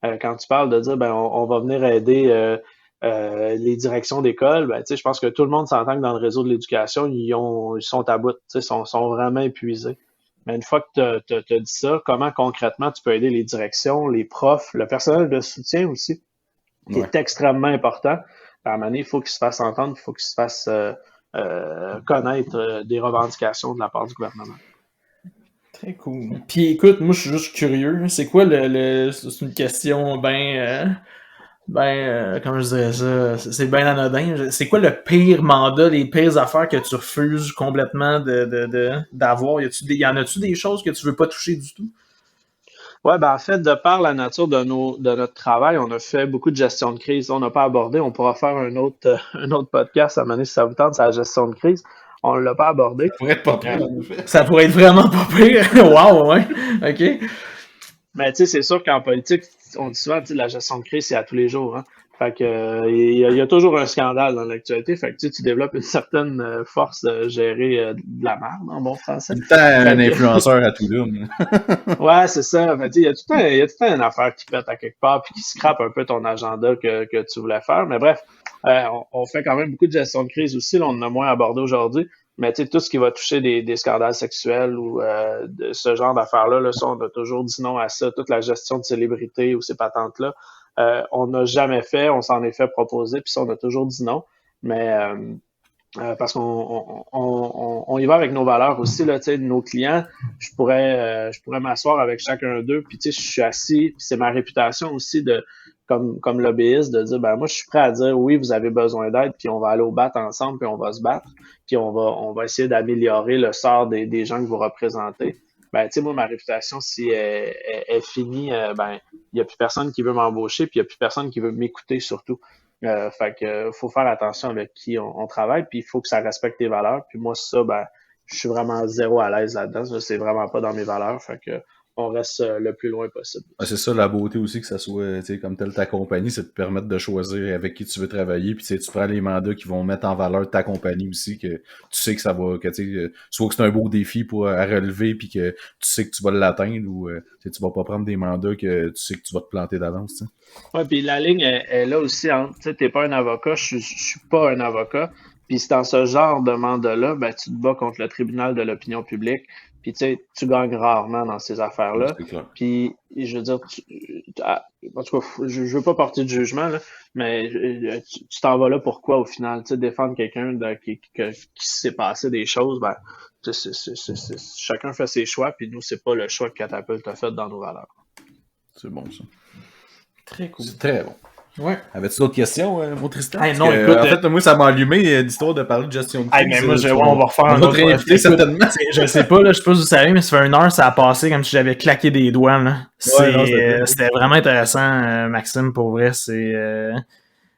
Quand tu parles de dire, on va venir aider les directions d'école, je pense que tout le monde s'entend que dans le réseau de l'éducation, ils sont à bout, sont vraiment épuisés. Mais une fois que tu as dit ça, comment concrètement tu peux aider les directions, les profs, le personnel de soutien aussi, qui est extrêmement important. À un moment donné, il faut qu'ils se fassent entendre, il faut qu'ils se fassent connaître des revendications de la part du gouvernement. Très cool. Puis écoute, moi je suis juste curieux. C'est quoi c'est une question comment je dirais ça, c'est bien anodin. C'est quoi le pire mandat, les pires affaires que tu refuses complètement d'avoir? Y en a-tu des choses que tu veux pas toucher du tout? Ouais, en fait, de par la nature de notre travail, on a fait beaucoup de gestion de crise. On n'a pas abordé, on pourra faire un autre podcast à un moment donné si ça vous tente, c'est la gestion de crise. On ne l'a pas abordé. Ça pourrait être pas pire, en effet. Ça pourrait être vraiment pas pire. Wow, ouais. OK. Mais tu sais, c'est sûr qu'en politique, on dit souvent, la gestion de crise, c'est à tous les jours. Hein. Fait que il y a toujours un scandale dans l'actualité. Fait que tu développes une certaine force de gérer de la merde en bon français. Tout le temps un influenceur à tout là. Ouais, c'est ça. Fait, il y a tout le temps une affaire qui pète à quelque part puis qui scrape un peu ton agenda que tu voulais faire. Mais bref, on fait quand même beaucoup de gestion de crise aussi. Là, on en a moins abordé aujourd'hui. Mais tu sais, tout ce qui va toucher des scandales sexuels ou de ce genre d'affaires-là, ça, on a toujours dit non à ça. Toute la gestion de célébrités ou ces patentes-là, on n'a jamais fait. On s'en est fait proposer, puis ça, on a toujours dit non. Mais parce qu'on y va avec nos valeurs aussi, là, tu sais, nos clients, je pourrais m'asseoir avec chacun d'eux, puis tu sais, je suis assis, puis c'est ma réputation aussi comme lobbyiste, de dire, moi, je suis prêt à dire, oui, vous avez besoin d'aide, puis on va aller au bat ensemble, puis on va se battre, puis on va essayer d'améliorer le sort des gens que vous représentez. Tu sais, moi, ma réputation, si elle finit, il y a plus personne qui veut m'embaucher, puis il y a plus personne qui veut m'écouter, surtout. Fait que faut faire attention avec qui on travaille, puis il faut que ça respecte tes valeurs. Puis moi, ça, je suis vraiment zéro à l'aise là-dedans. Ça, c'est vraiment pas dans mes valeurs. Fait que on reste le plus loin possible. C'est ça la beauté aussi que ça soit comme telle ta compagnie, c'est de te permettre de choisir avec qui tu veux travailler, puis tu prends les mandats qui vont mettre en valeur ta compagnie aussi, que tu sais que ça va, soit que c'est un beau défi à relever, puis que tu sais que tu vas l'atteindre, ou tu vas pas prendre des mandats que tu sais que tu vas te planter d'avance. T'sais. Ouais, puis la ligne est là aussi. Tu sais, t'es pas un avocat, je suis pas un avocat. Puis c'est dans ce genre de mandat-là, tu te bats contre le tribunal de l'opinion publique. Puis tu sais, tu gagnes rarement dans ces affaires-là. Puis je veux dire, en tout cas, je veux pas porter de jugement, là, mais tu t'en vas là pourquoi au final? Tu sais, défendre quelqu'un qui s'est passé des choses, chacun fait ses choix, puis nous, c'est pas le choix que Catapulte a fait dans nos valeurs. C'est bon ça. Très cool. C'est très bon. Ouais. Avais-tu d'autres questions, mon Tristan? Hey, non, écoute, en fait, moi, ça m'a allumé l'histoire de parler de gestion de crise. Mais moi, on va refaire un autre. On va te réinviter certainement. Je sais pas, là, je sais pas si vous savez, mais ça fait 1 heure, ça a passé comme si j'avais claqué des doigts, là. C'était vraiment intéressant, Maxime, pour vrai.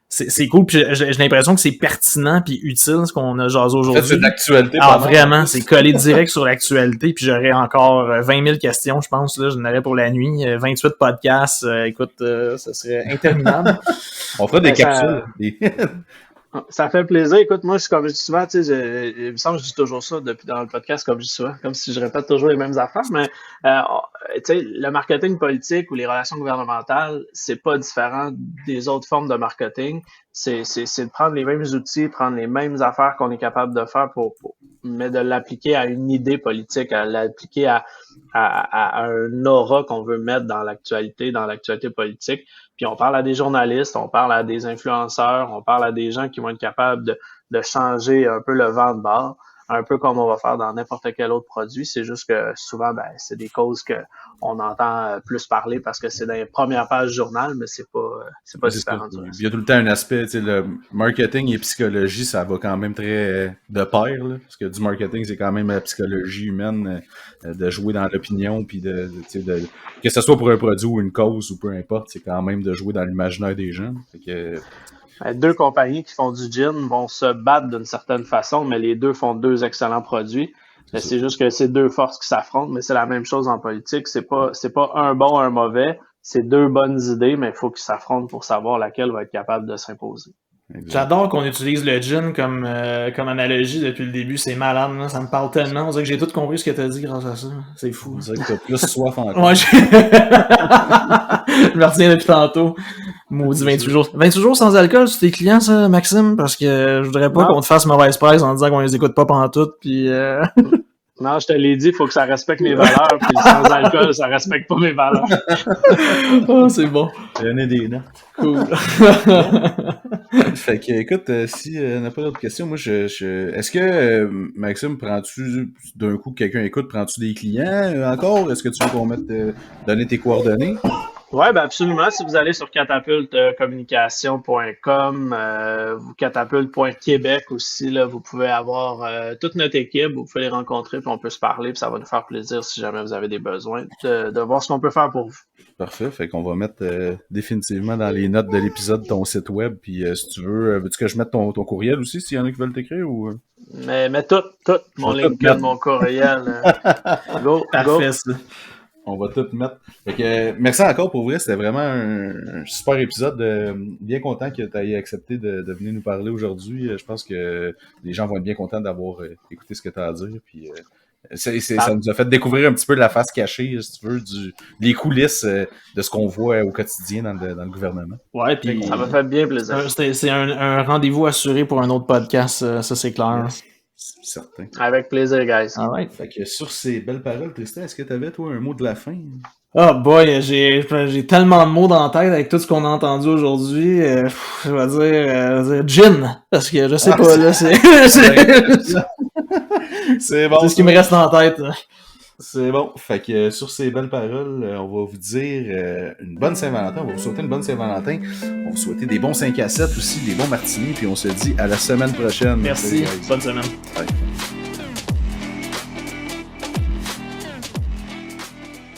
C'est cool, puis j'ai l'impression que c'est pertinent puis utile ce qu'on a jasé aujourd'hui. En fait, c'est de l'actualité. Vraiment, c'est collé direct sur l'actualité, puis j'aurais encore 20 000 questions, je pense, là, j'en aurais pour la nuit. 28 podcasts, écoute, ça serait interminable. On fera des capsules. Ça fait plaisir. Écoute, moi, comme je dis souvent, tu sais, il me semble que je dis toujours ça depuis dans le podcast, comme je dis souvent, comme si je répète toujours les mêmes affaires, mais tu sais, le marketing politique ou les relations gouvernementales, c'est pas différent des autres formes de marketing. C'est de prendre les mêmes outils, prendre les mêmes affaires qu'on est capable de faire mais de l'appliquer à une idée politique, à l'appliquer à un aura qu'on veut mettre dans l'actualité politique. Puis on parle à des journalistes, on parle à des influenceurs, on parle à des gens qui vont être capables de changer un peu le vent de bord, un peu comme on va faire dans n'importe quel autre produit. C'est juste que souvent, c'est des causes que on entend plus parler parce que c'est dans les premières pages du journal, mais c'est pas différent. Il y a tout le temps un aspect, tu sais, le marketing et psychologie, ça va quand même très de pair, là, parce que du marketing, c'est quand même la psychologie humaine de jouer dans l'opinion, puis que ce soit pour un produit ou une cause ou peu importe, c'est quand même de jouer dans l'imaginaire des gens. Fait que, deux compagnies qui font du gin vont se battre d'une certaine façon, mais les deux font 2 excellents produits. C'est juste que c'est 2 forces qui s'affrontent, mais c'est la même chose en politique. C'est pas un bon, un mauvais. C'est 2 bonnes idées, mais il faut qu'ils s'affrontent pour savoir laquelle va être capable de s'imposer. Exact. J'adore qu'on utilise le gin comme analogie depuis le début. C'est malade, là. Ça me parle tellement. On dirait que j'ai tout compris ce que t'as dit grâce à ça. C'est fou. On dirait que t'as plus soif encore. Ouais, je me retiens depuis tantôt. Maudit 28 jours. 28 jours sans alcool sur tes clients, ça, Maxime? Parce que je voudrais pas qu'on te fasse mauvaise presse en disant qu'on les écoute pas pantoute, puis Non, je te l'ai dit, il faut que ça respecte mes valeurs, puis sans alcool, ça respecte pas mes valeurs. Oh, c'est bon. Prenez des notes. Cool. Fait que, écoute, si on n'a pas d'autres questions, moi, est-ce que, Maxime, prends-tu, d'un coup, quelqu'un écoute, prends-tu des clients encore? Est-ce que tu veux qu'on mette, donner tes coordonnées? Oui, ben absolument. Si vous allez sur catapultecommunication.com, catapulte.québec aussi, là, vous pouvez avoir toute notre équipe, vous pouvez les rencontrer, puis on peut se parler, puis ça va nous faire plaisir si jamais vous avez des besoins de voir ce qu'on peut faire pour vous. Parfait, fait qu'on va mettre définitivement dans les notes de l'épisode ton site web, puis si tu veux-tu que je mette ton courriel aussi, s'il y en a qui veulent t'écrire ou... Mais tout, mon LinkedIn, mon courriel. Go. Ça. On va tout mettre. Fait que, merci encore pour vrai, c'était vraiment un super épisode. Bien content que tu aies accepté de venir nous parler aujourd'hui. Je pense que les gens vont être bien contents d'avoir écouté ce que tu as à dire. Puis, ça nous a fait découvrir un petit peu de la face cachée, si tu veux, des coulisses de ce qu'on voit au quotidien dans le gouvernement. Ouais, puis ça m'a fait bien plaisir. C'est un rendez-vous assuré pour un autre podcast, ça c'est clair. Yes. Certain. Avec plaisir, guys. All right. Fait que sur ces belles paroles, Tristan, est-ce que tu avais, toi, un mot de la fin? Oh boy, j'ai tellement de mots dans la tête avec tout ce qu'on a entendu aujourd'hui. Je vais dire gin, parce que je sais pas, là, c'est bon. C'est ce qui me reste en tête. C'est bon. Fait que sur ces belles paroles, on va vous dire une bonne Saint-Valentin. On va vous souhaiter une bonne Saint-Valentin. On va vous souhaiter des bons 5 à 7 aussi, des bons martinis. Puis on se dit à la semaine prochaine. Merci. Bonne semaine. Bye.